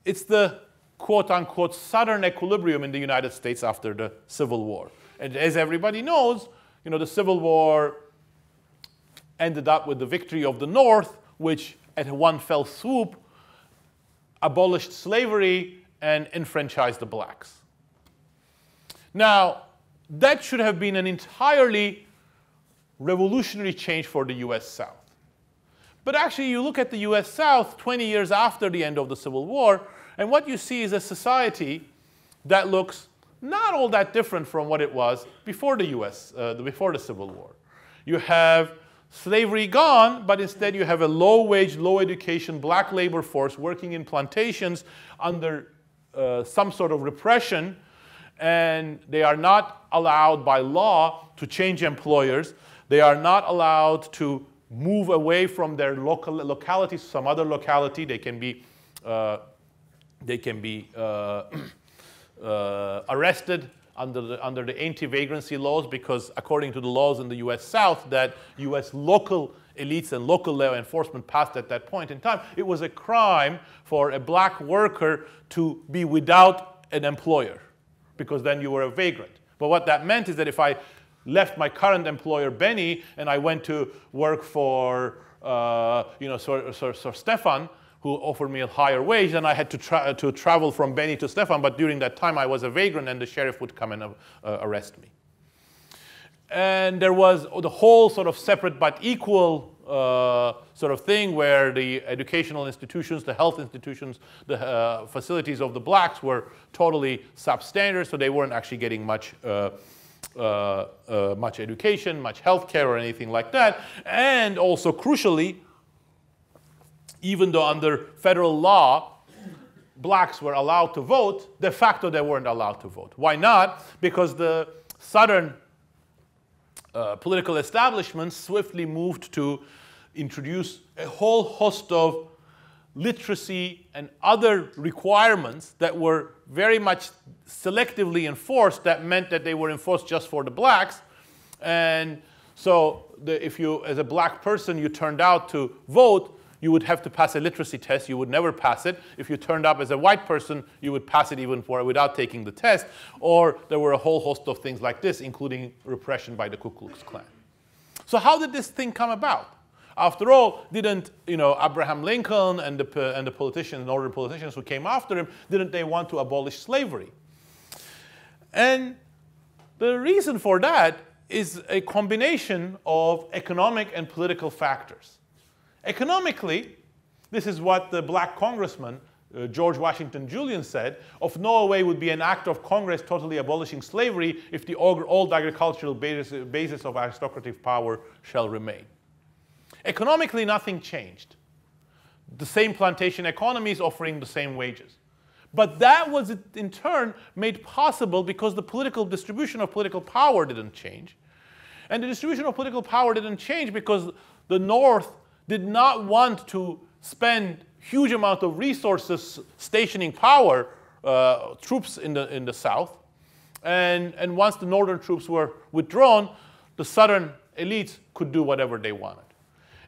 it's the quote-unquote Southern equilibrium in the United States after the Civil War. And as everybody knows, the Civil War ended up with the victory of the North, which at one fell swoop abolished slavery and enfranchised the blacks. Now, that should have been an entirely revolutionary change for the US South. But actually, you look at the US South 20 years after the end of the Civil War, and what you see is a society that looks not all that different from what it was before before the Civil War. You have slavery gone, but instead you have a low-wage, low-education black labor force working in plantations under some sort of repression, and they are not allowed by law to change employers. They are not allowed to move away from their locality to some other locality. They can be arrested under the anti-vagrancy laws, because according to the laws in the US South that US local elites and local law enforcement passed at that point in time, it was a crime for a black worker to be without an employer, because then you were a vagrant. But what that meant is that if I left my current employer, Benny, and I went to work for Sir Stefan, who offered me a higher wage, and I had to travel from Benny to Stefan, but during that time I was a vagrant and the sheriff would come and arrest me. And there was the whole sort of separate but equal sort of thing where the educational institutions, the health institutions, the facilities of the blacks were totally substandard, so they weren't actually getting much education, much health care or anything like that. And also crucially, even though under federal law blacks were allowed to vote, de facto they weren't allowed to vote. Why not? Because the Southern political establishment swiftly moved to introduce a whole host of literacy and other requirements that were very much selectively enforced. That meant that they were enforced just for the blacks. And so if you, as a black person, you turned out to vote, you would have to pass a literacy test. You would never pass it. If you turned up as a white person, you would pass it even without taking the test. Or there were a whole host of things like this, including repression by the Ku Klux Klan. So how did this thing come about? After all, didn't Abraham Lincoln and the politicians, northern politicians who came after him, didn't they want to abolish slavery? And the reason for that is a combination of economic and political factors. Economically, this is what the black congressman, George Washington Julian, said: of no way would be an act of Congress totally abolishing slavery if the old agricultural basis of aristocratic power shall remain. Economically, nothing changed. The same plantation economies offering the same wages. But that was, in turn, made possible because the political distribution of political power didn't change. And the distribution of political power didn't change because the North did not want to spend huge amount of resources stationing power, troops in the South. And once the Northern troops were withdrawn, the Southern elites could do whatever they wanted.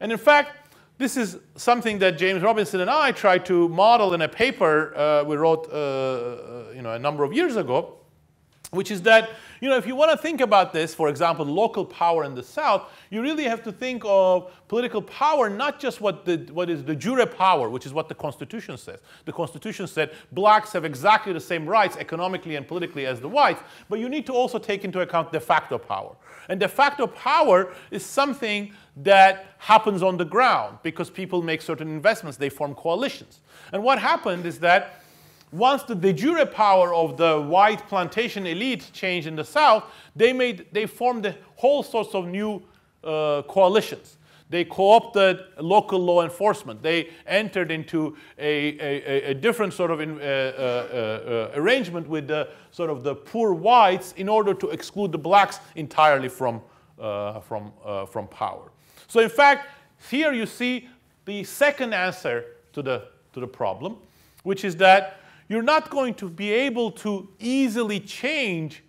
And in fact, this is something that James Robinson and I tried to model in a paper we wrote a number of years ago, which is that if you want to think about this, for example, local power in the South, you really have to think of political power not just what is de jure power, which is what the Constitution says. The Constitution said blacks have exactly the same rights economically and politically as the whites, but you need to also take into account de facto power. And de facto power is something that happens on the ground because people make certain investments, they form coalitions. And what happened is that once the de jure power of the white plantation elite changed in the South, they formed a whole sorts of new coalitions. They co-opted local law enforcement. They entered into a different sort of arrangement with the sort of the poor whites in order to exclude the blacks entirely from power. So in fact, here you see the second answer to the problem, which is that you're not going to be able to easily change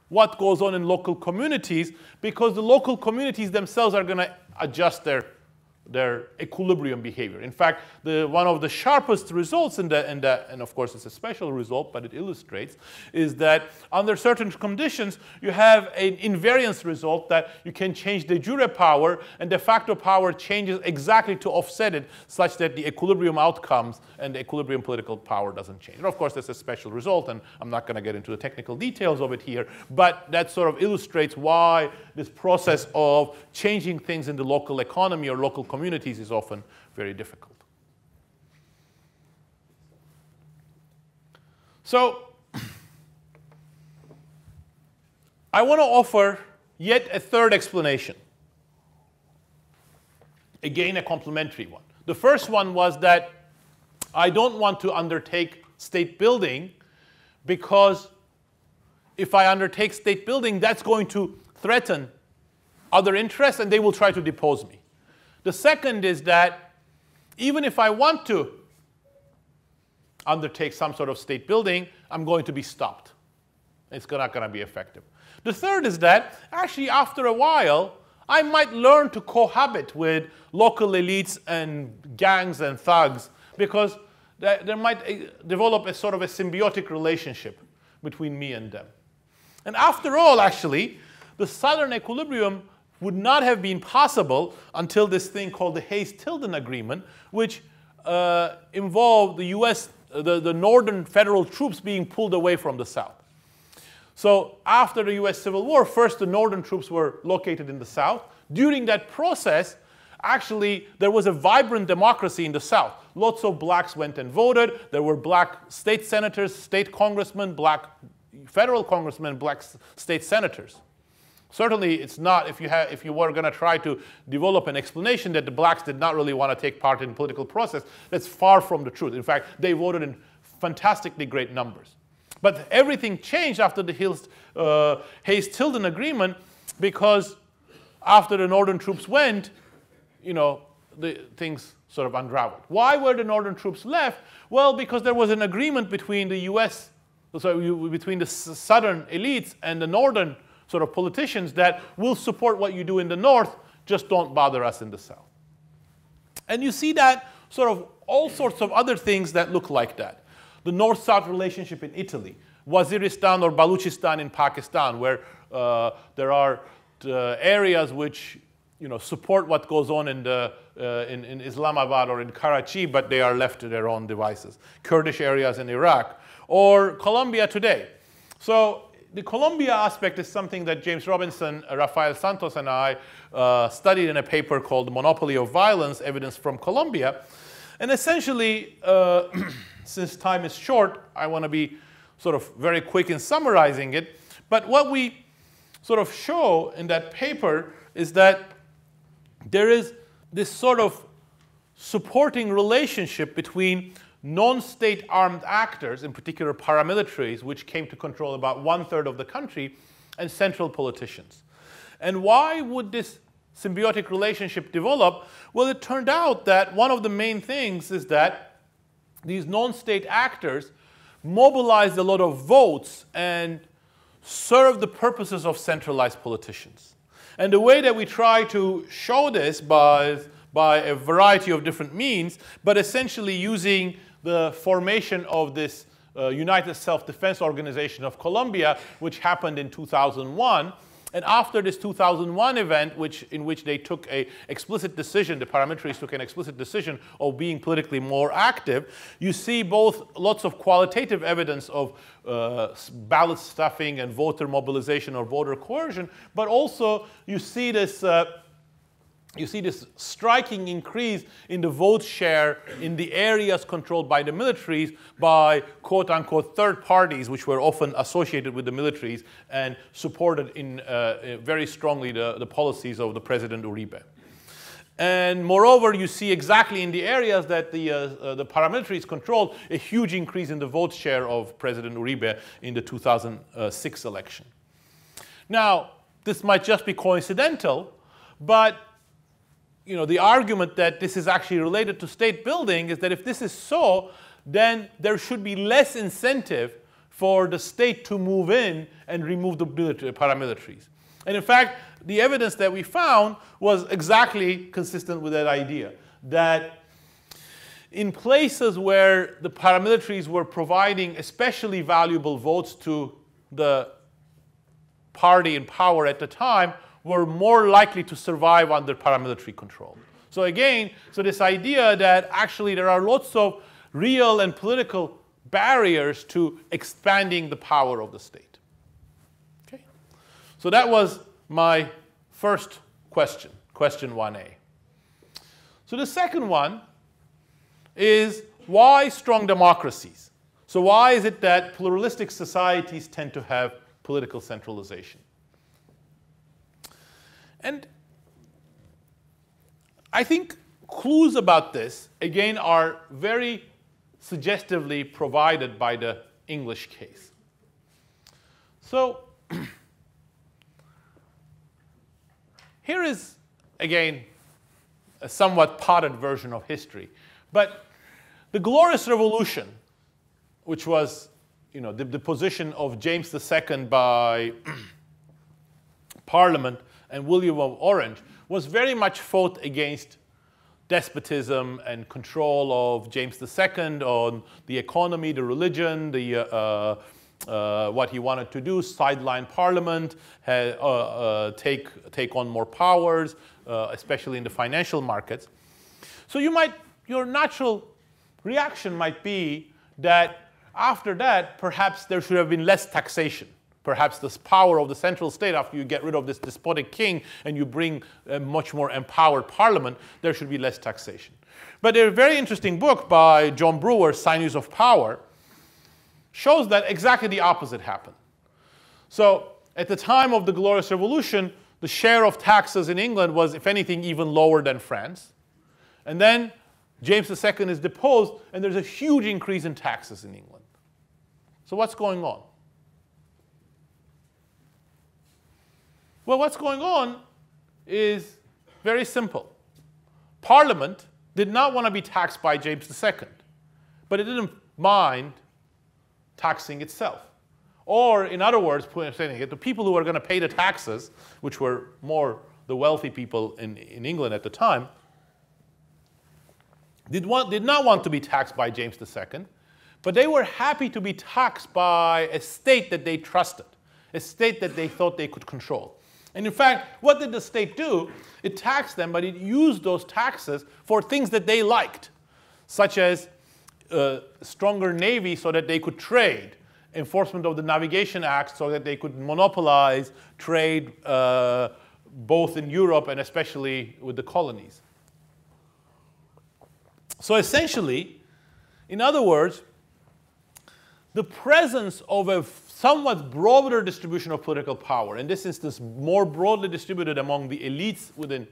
what goes on in local communities because the local communities themselves are going to adjust their their equilibrium behavior. In fact, one of the sharpest results and of course it's a special result, but it illustrates, is that under certain conditions you have an invariance result that you can change de jure power and de facto power changes exactly to offset it, such that the equilibrium outcomes and the equilibrium political power doesn't change. And of course that's a special result, and I'm not going to get into the technical details of it here, but that sort of illustrates why this process of changing things in the local economy or local communities is often very difficult. So I want to offer yet a third explanation. Again, a complementary one. The first one was that I don't want to undertake state building because if I undertake state building, that's going to threaten other interests and they will try to depose me. The second is that even if I want to undertake some sort of state building, I'm going to be stopped. It's not going to be effective. The third is that actually after a while, I might learn to cohabit with local elites and gangs and thugs because there might develop a sort of a symbiotic relationship between me and them. And after all, actually, the Southern equilibrium would not have been possible until this thing called the Hayes-Tilden Agreement, which involved the US, the northern federal troops being pulled away from the South. So after the US Civil War, first the northern troops were located in the South. During that process, actually, there was a vibrant democracy in the South. Lots of blacks went and voted. There were black state senators, state congressmen, black federal congressmen, black state senators. Certainly, it's not, if you were going to try to develop an explanation that the blacks did not really want to take part in the political process, that's far from the truth. In fact, they voted in fantastically great numbers. But everything changed after the Hayes-Tilden Agreement because after the northern troops went, the things sort of unraveled. Why were the northern troops left? Well, because there was an agreement between the US, between the southern elites and the northern sort of politicians that will support what you do in the north, just don't bother us in the south. And you see that sort of all sorts of other things that look like that. The north-south relationship in Italy, Waziristan or Baluchistan in Pakistan, where there are areas which support what goes on in Islamabad or in Karachi, but they are left to their own devices. Kurdish areas in Iraq, or Colombia today. So the Colombia aspect is something that James Robinson, Rafael Santos, and I studied in a paper called Monopoly of Violence, Evidence from Colombia. And essentially, since time is short, I want to be sort of very quick in summarizing it. But what we sort of show in that paper is that there is this sort of supporting relationship between non-state armed actors, in particular paramilitaries, which came to control about 1/3 of the country, and central politicians. And why would this symbiotic relationship develop? Well, it turned out that one of the main things is that these non-state actors mobilized a lot of votes and served the purposes of centralized politicians. And the way that we try to show this by a variety of different means, but essentially using the formation of this United Self-Defense Organization of Colombia, which happened in 2001. And after this 2001 event, in which they took an explicit decision, the paramilitaries took an explicit decision of being politically more active, you see both lots of qualitative evidence of ballot stuffing and voter mobilization or voter coercion, but also you see this striking increase in the vote share in the areas controlled by the militaries by quote-unquote third parties, which were often associated with the militaries and supported very strongly the policies of the President Uribe. And moreover, you see exactly in the areas that the paramilitaries controlled a huge increase in the vote share of President Uribe in the 2006 election. Now, this might just be coincidental, but the argument that this is actually related to state building is that if this is so, then there should be less incentive for the state to move in and remove the paramilitaries. And in fact, the evidence that we found was exactly consistent with that idea, that in places where the paramilitaries were providing especially valuable votes to the party in power at the time, were more likely to survive under paramilitary control. So again, so this idea that actually there are lots of real and political barriers to expanding the power of the state. Okay? So that was my first question, question 1A. So the second one is, why strong democracies? So why is it that pluralistic societies tend to have political centralization? And I think clues about this, again, are very suggestively provided by the English case. So here is, again, a somewhat potted version of history. But the Glorious Revolution, which was the position of James II by Parliament and William of Orange, was very much fought against despotism and control of James II on the economy, the religion, what he wanted to do, sideline Parliament, take on more powers, especially in the financial markets. So your natural reaction might be that after that, perhaps there should have been less taxation. Perhaps this power of the central state, after you get rid of this despotic king and you bring a much more empowered parliament, there should be less taxation. But a very interesting book by John Brewer, Sinews of Power, shows that exactly the opposite happened. So at the time of the Glorious Revolution, the share of taxes in England was, if anything, even lower than France. And then James II is deposed, and there's a huge increase in taxes in England. So what's going on? Well, what's going on is very simple. Parliament did not want to be taxed by James II, but it didn't mind taxing itself. Or, in other words, saying it, the people who were going to pay the taxes, which were more the wealthy people in England at the time, did not want to be taxed by James II, but they were happy to be taxed by a state that they trusted, a state that they thought they could control. And in fact, what did the state do? It taxed them, but it used those taxes for things that they liked, such as a stronger navy so that they could trade, enforcement of the Navigation Act so that they could monopolize trade both in Europe and especially with the colonies. So essentially, in other words, the presence of a somewhat broader distribution of political power, in this instance more broadly distributed among the elites within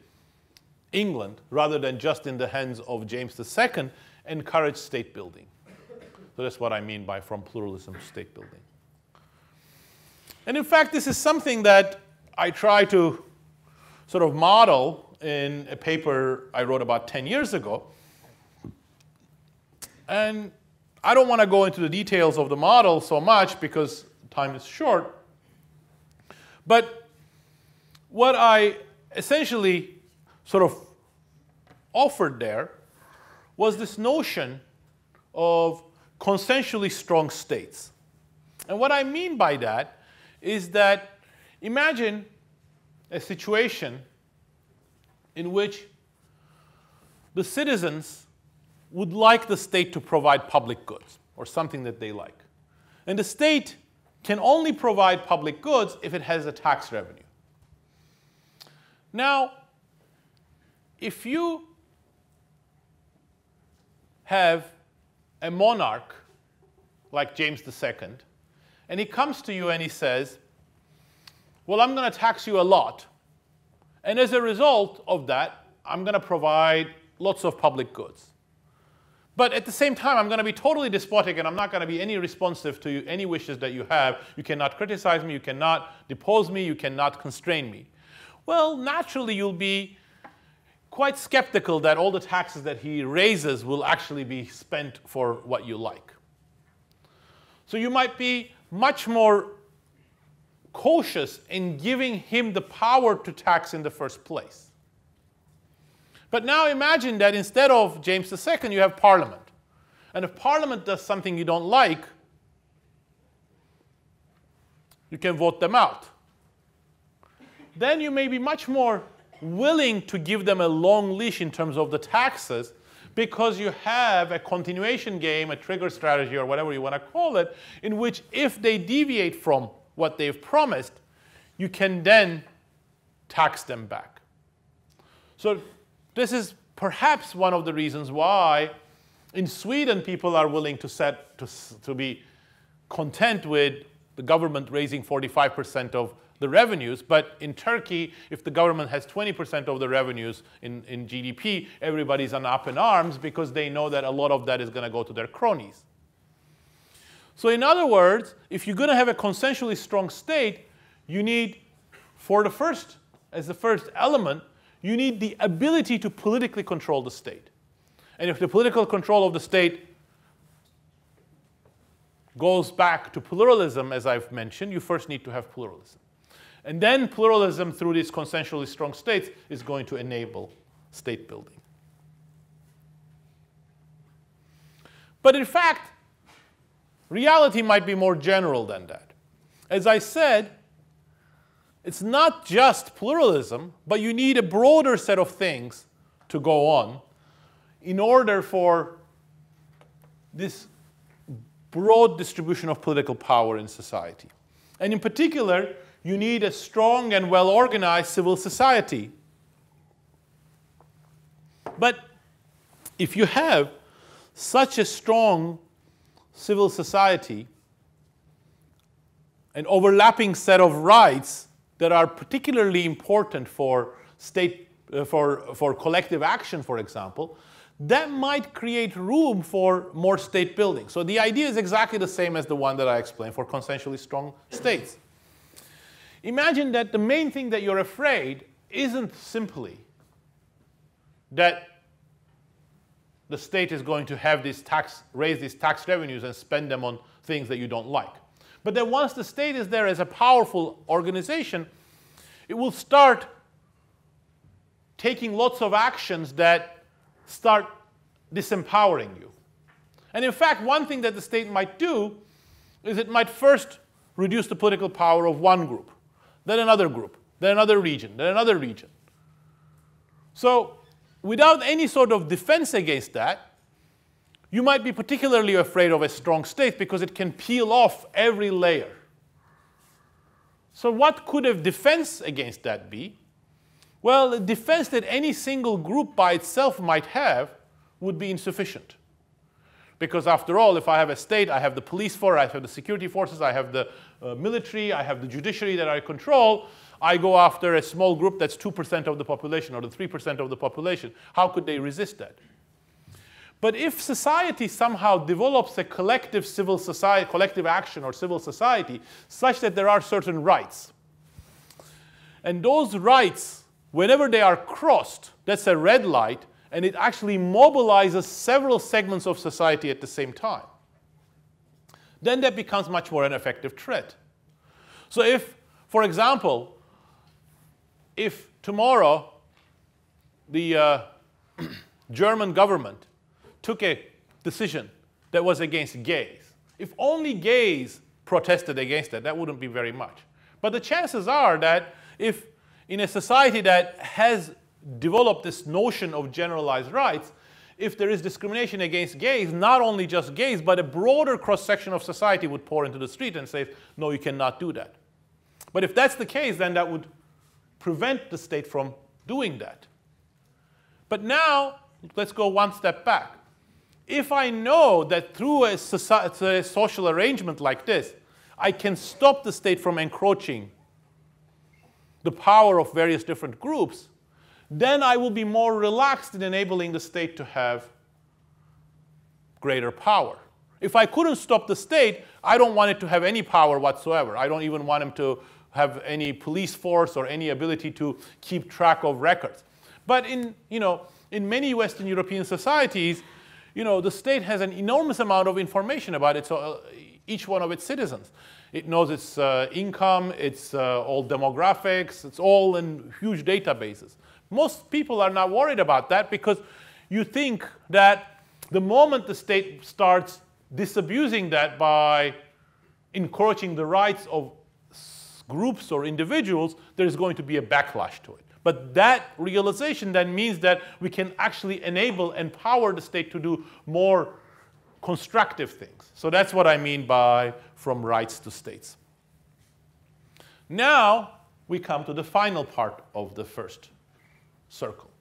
England rather than just in the hands of James II, encouraged state building. So that's what I mean by from pluralism to state building. And in fact, this is something that I try to sort of model in a paper I wrote about 10 years ago. And I don't want to go into the details of the model so much because time is short. But what I essentially sort of offered there was this notion of consensually strong states. And what I mean by that is that imagine a situation in which the citizens would like the state to provide public goods or something that they like. And the state can only provide public goods if it has a tax revenue. Now, if you have a monarch like James II, and he comes to you and he says, well, I'm going to tax you a lot, and as a result of that, I'm going to provide lots of public goods. But at the same time, I'm going to be totally despotic, and I'm not going to be any responsive to any wishes that you have. You cannot criticize me, you cannot depose me, you cannot constrain me. Well, naturally, you'll be quite skeptical that all the taxes that he raises will actually be spent for what you like. So you might be much more cautious in giving him the power to tax in the first place. But now imagine that instead of James II, you have Parliament. And if Parliament does something you don't like, you can vote them out. Then you may be much more willing to give them a long leash in terms of the taxes, because you have a continuation game, a trigger strategy, or whatever you want to call it, in which if they deviate from what they've promised, you can then tax them back. So this is perhaps one of the reasons why in Sweden people are willing to be content with the government raising 45% of the revenues, but in Turkey, if the government has 20% of the revenues in GDP, everybody's up in arms because they know that a lot of that is going to go to their cronies. So in other words, if you're going to have a consensually strong state, you need, as the first element, you need the ability to politically control the state. And if the political control of the state goes back to pluralism, as I've mentioned, you first need to have pluralism. And then pluralism through these consensually strong states is going to enable state building. But in fact, reality might be more general than that. As I said, it's not just pluralism, but you need a broader set of things to go on in order for this broad distribution of political power in society. And in particular, you need a strong and well-organized civil society. But if you have such a strong civil society, an overlapping set of rights that are particularly important for for collective action, for example, that might create room for more state building. So the idea is exactly the same as the one that I explained for consensually strong states. Imagine that the main thing that you're afraid isn't simply that the state is going to have raise these tax revenues and spend them on things that you don't like. But then once the state is there as a powerful organization, it will start taking lots of actions that start disempowering you. And in fact, one thing that the state might do is it might first reduce the political power of one group, then another group, then another region, then another region. So without any sort of defense against that, you might be particularly afraid of a strong state because it can peel off every layer. So what could a defense against that be? Well, a defense that any single group by itself might have would be insufficient. Because after all, if I have a state, I have the police force, I have the security forces, I have the military, I have the judiciary that I control. I go after a small group that's 2% of the population or the 3% of the population. How could they resist that? But if society somehow develops a collective civil society, collective action or civil society, such that there are certain rights, and those rights, whenever they are crossed, that's a red light, and it actually mobilizes several segments of society at the same time, then that becomes much more an effective threat. So if, for example, if tomorrow the German government took a decision that was against gays, if only gays protested against that, that wouldn't be very much. But the chances are that if in a society that has developed this notion of generalized rights, if there is discrimination against gays, not only just gays, but a broader cross-section of society would pour into the street and say, no, you cannot do that. But if that's the case, then that would prevent the state from doing that. But now, let's go one step back. If I know that through a social arrangement like this, I can stop the state from encroaching the power of various different groups, then I will be more relaxed in enabling the state to have greater power. If I couldn't stop the state, I don't want it to have any power whatsoever. I don't even want him to have any police force or any ability to keep track of records. But in many Western European societies, the state has an enormous amount of information about its each one of its citizens. It knows its income, its all demographics, it's all in huge databases. Most people are not worried about that because you think that the moment the state starts disabusing that by encroaching the rights of groups or individuals, there's going to be a backlash to it. But that realization then means that we can actually enable, empower the state to do more constructive things. So that's what I mean by from rights to states. Now we come to the final part of the first circle.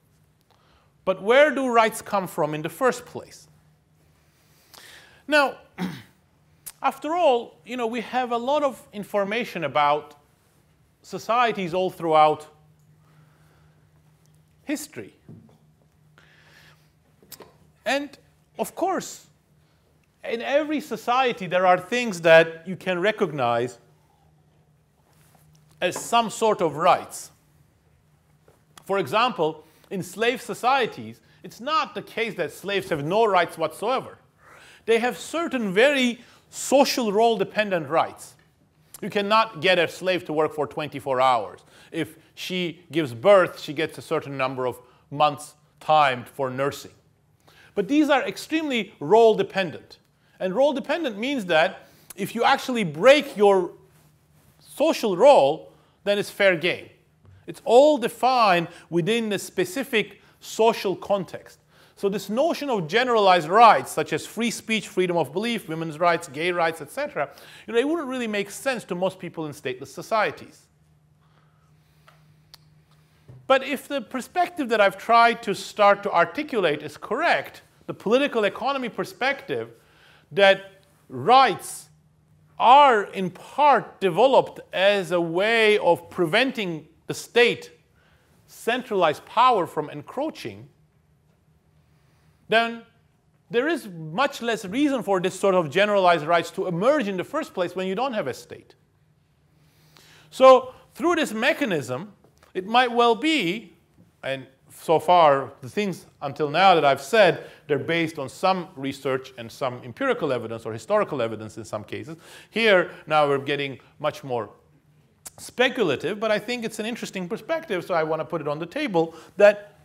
But where do rights come from in the first place? Now, after all, we have a lot of information about societies all throughout history. And of course, in every society, there are things that you can recognize as some sort of rights. For example, in slave societies, it's not the case that slaves have no rights whatsoever. They have certain very social role-dependent rights. You cannot get a slave to work for 24 hours. If she gives birth, she gets a certain number of months timed for nursing. But these are extremely role-dependent. And role-dependent means that if you actually break your social role, then it's fair game. It's all defined within a specific social context. So this notion of generalized rights, such as free speech, freedom of belief, women's rights, gay rights, etc., it wouldn't really make sense to most people in stateless societies. But if the perspective that I've tried to start to articulate is correct, the political economy perspective, that rights are in part developed as a way of preventing the state centralized power from encroaching, then there is much less reason for this sort of generalized rights to emerge in the first place when you don't have a state. So through this mechanism, it might well be, and so far the things until now that I've said, they're based on some research and some empirical evidence or historical evidence in some cases. Here now we're getting much more speculative, but I think it's an interesting perspective, so I want to put it on the table, that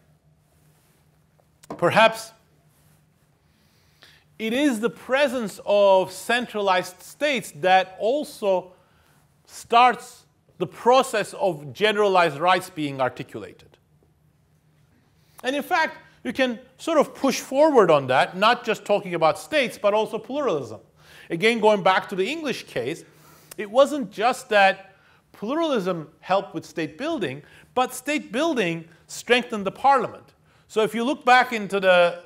perhaps it is the presence of centralized states that also starts the process of generalized rights being articulated. And in fact, you can sort of push forward on that, not just talking about states, but also pluralism. Again, going back to the English case, it wasn't just that pluralism helped with state building, but state building strengthened the parliament. So if you look back into the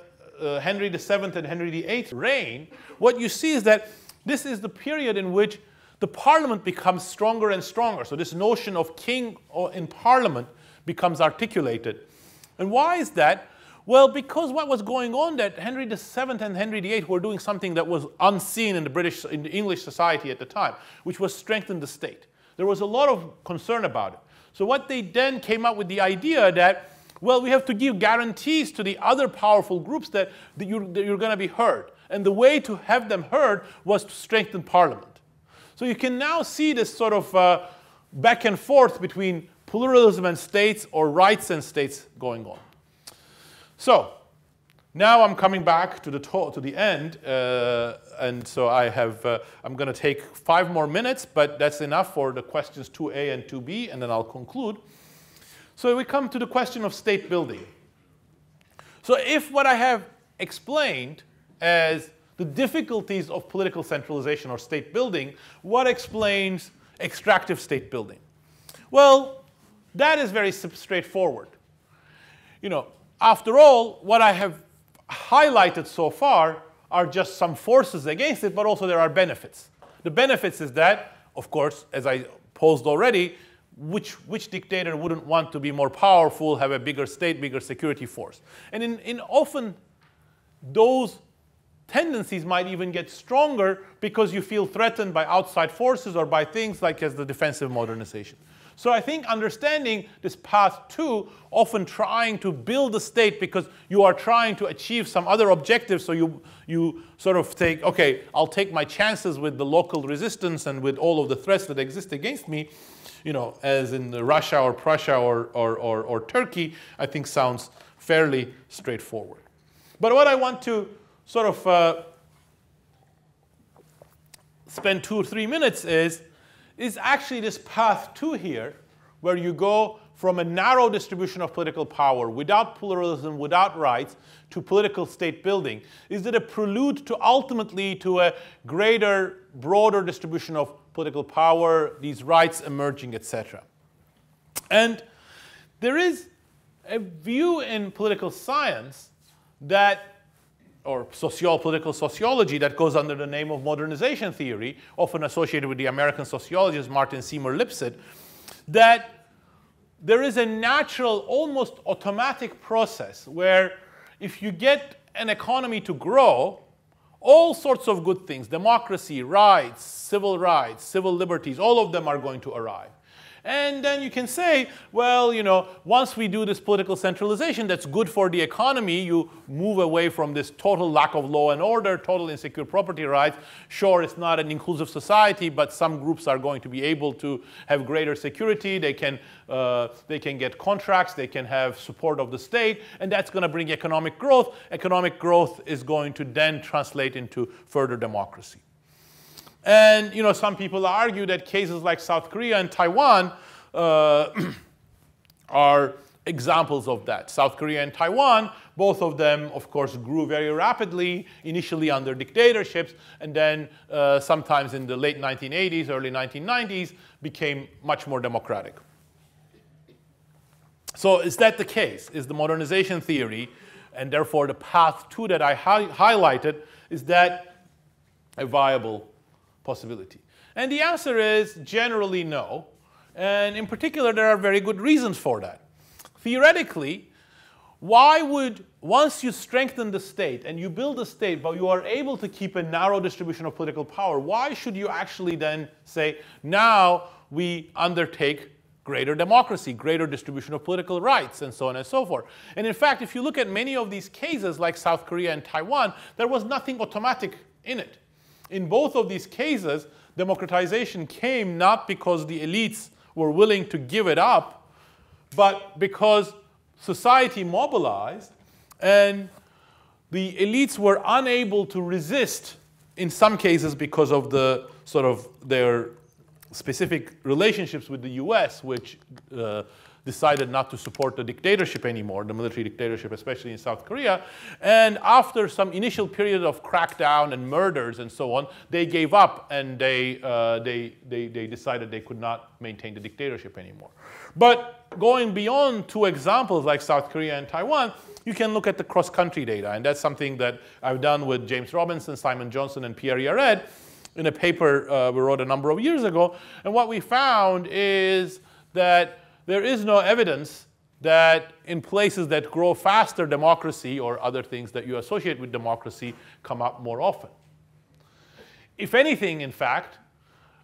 Henry VII and Henry VIII reign, what you see is that this is the period in which the parliament becomes stronger and stronger. So this notion of king in parliament becomes articulated. And why is that? Well, because what was going on that Henry VII and Henry VIII were doing something that was unseen in the English society at the time, which was strengthen the state. There was a lot of concern about it. So what they then came up with the idea that, well, we have to give guarantees to the other powerful groups that you're going to be heard. And the way to have them heard was to strengthen parliament. So you can now see this sort of back and forth between pluralism and states or rights and states going on. So now I'm coming back to the end, and so I'm going to take 5 more minutes, but that's enough for the questions 2A and 2B, and then I'll conclude. So we come to the question of state building. So if what I have explained as the difficulties of political centralization or state building, what explains extractive state building? Well, that is very straightforward. After all, what I have highlighted so far are just some forces against it, but also there are benefits. The benefits is that, of course, as I posed already, which dictator wouldn't want to be more powerful, have a bigger state, bigger security force? And in often those tendencies might even get stronger because you feel threatened by outside forces or by things like as the defensive modernization. So I think understanding this path 2, often trying to build a state because you are trying to achieve some other objective, so you sort of think, okay, I'll take my chances with the local resistance and with all of the threats that exist against me, you know, as in Russia or Prussia or Turkey, I think sounds fairly straightforward. But what I want to sort of spend 2 or 3 minutes is actually this path 2 here, where you go from a narrow distribution of political power without pluralism, without rights, to political state building. Is it a prelude to ultimately to a greater, broader distribution of political power, these rights emerging, etc.? And there is a view in political science that, or political sociology, that goes under the name of modernization theory, often associated with the American sociologist Martin Seymour Lipset, that there is a natural, almost automatic process where if you get an economy to grow, all sorts of good things, democracy, rights, civil liberties, all of them are going to arrive. And then you can say, well, you know, once we do this political centralization that's good for the economy, you move away from this total lack of law and order, total insecure property rights. Sure, it's not an inclusive society, but some groups are going to be able to have greater security. They can get contracts. They can have support of the state. And that's going to bring economic growth. Economic growth is going to then translate into further democracy. And you know, some people argue that cases like South Korea and Taiwan are examples of that. South Korea and Taiwan, both of them, of course, grew very rapidly, initially under dictatorships, and then sometimes in the late 1980s, early 1990s, became much more democratic. So is that the case? Is the modernization theory, and therefore the path 2 that I highlighted, is that a viable possibility? And the answer is generally no. And in particular, there are very good reasons for that. Theoretically, why would, once you strengthen the state and you build a state, but you are able to keep a narrow distribution of political power, why should you actually then say, now we undertake greater democracy, greater distribution of political rights, and so on and so forth? And in fact, if you look at many of these cases, like South Korea and Taiwan, there was nothing automatic in it. In both of these cases, democratization came not because the elites were willing to give it up, but because society mobilized and the elites were unable to resist, in some cases because of the sort of their specific relationships with the US, which decided not to support the dictatorship anymore, the military dictatorship, especially in South Korea. And after some initial period of crackdown and murders and so on, they gave up and they decided they could not maintain the dictatorship anymore. But going beyond 2 examples like South Korea and Taiwan, you can look at the cross-country data. And that's something that I've done with James Robinson, Simon Johnson, and Pierre Yared in a paper we wrote a number of years ago. And what we found is that there is no evidence that in places that grow faster, democracy or other things that you associate with democracy come up more often. If anything, in fact,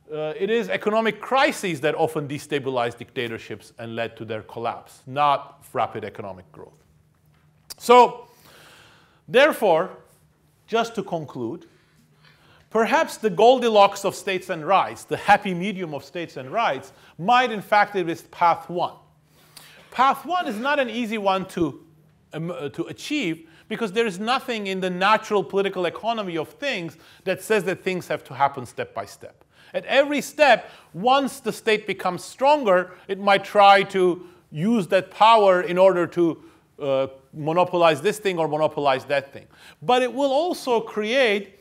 it is economic crises that often destabilize dictatorships and led to their collapse, not rapid economic growth. So, therefore, just to conclude, perhaps the Goldilocks of states and rights, the happy medium of states and rights, might in fact be this path 1. Path 1 is not an easy one to achieve because there is nothing in the natural political economy of things that says that things have to happen step by step. At every step, once the state becomes stronger, it might try to use that power in order to monopolize this thing or monopolize that thing. But it will also create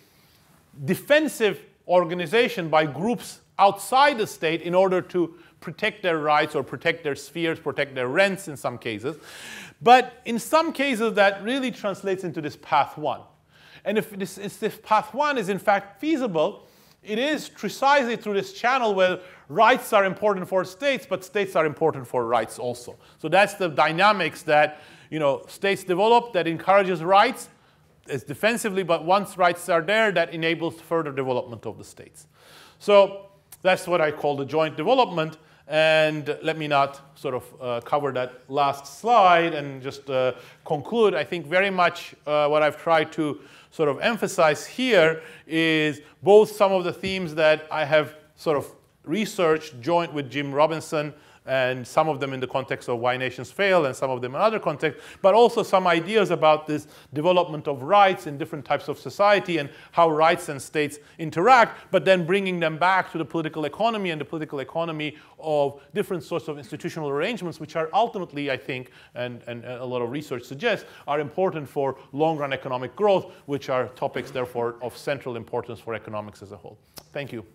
defensive organization by groups outside the state in order to protect their rights or protect their spheres, protect their rents in some cases. But in some cases, that really translates into this path 1. And if this path 1 is in fact feasible, it is precisely through this channel where rights are important for states, but states are important for rights also. So that's the dynamics that, you know, states develop that encourages rights, as defensively, but once rights are there, that enables further development of the states. So that's what I call the joint development. And let me not sort of cover that last slide and just conclude. I think very much what I've tried to sort of emphasize here is both some of the themes that I have sort of researched joint with Jim Robinson, and some of them in the context of Why Nations Fail and some of them in other contexts, but also some ideas about this development of rights in different types of society and how rights and states interact, but then bringing them back to the political economy and the political economy of different sorts of institutional arrangements, which are ultimately, I think, and a lot of research suggests, are important for long-run economic growth, which are topics, therefore, of central importance for economics as a whole. Thank you.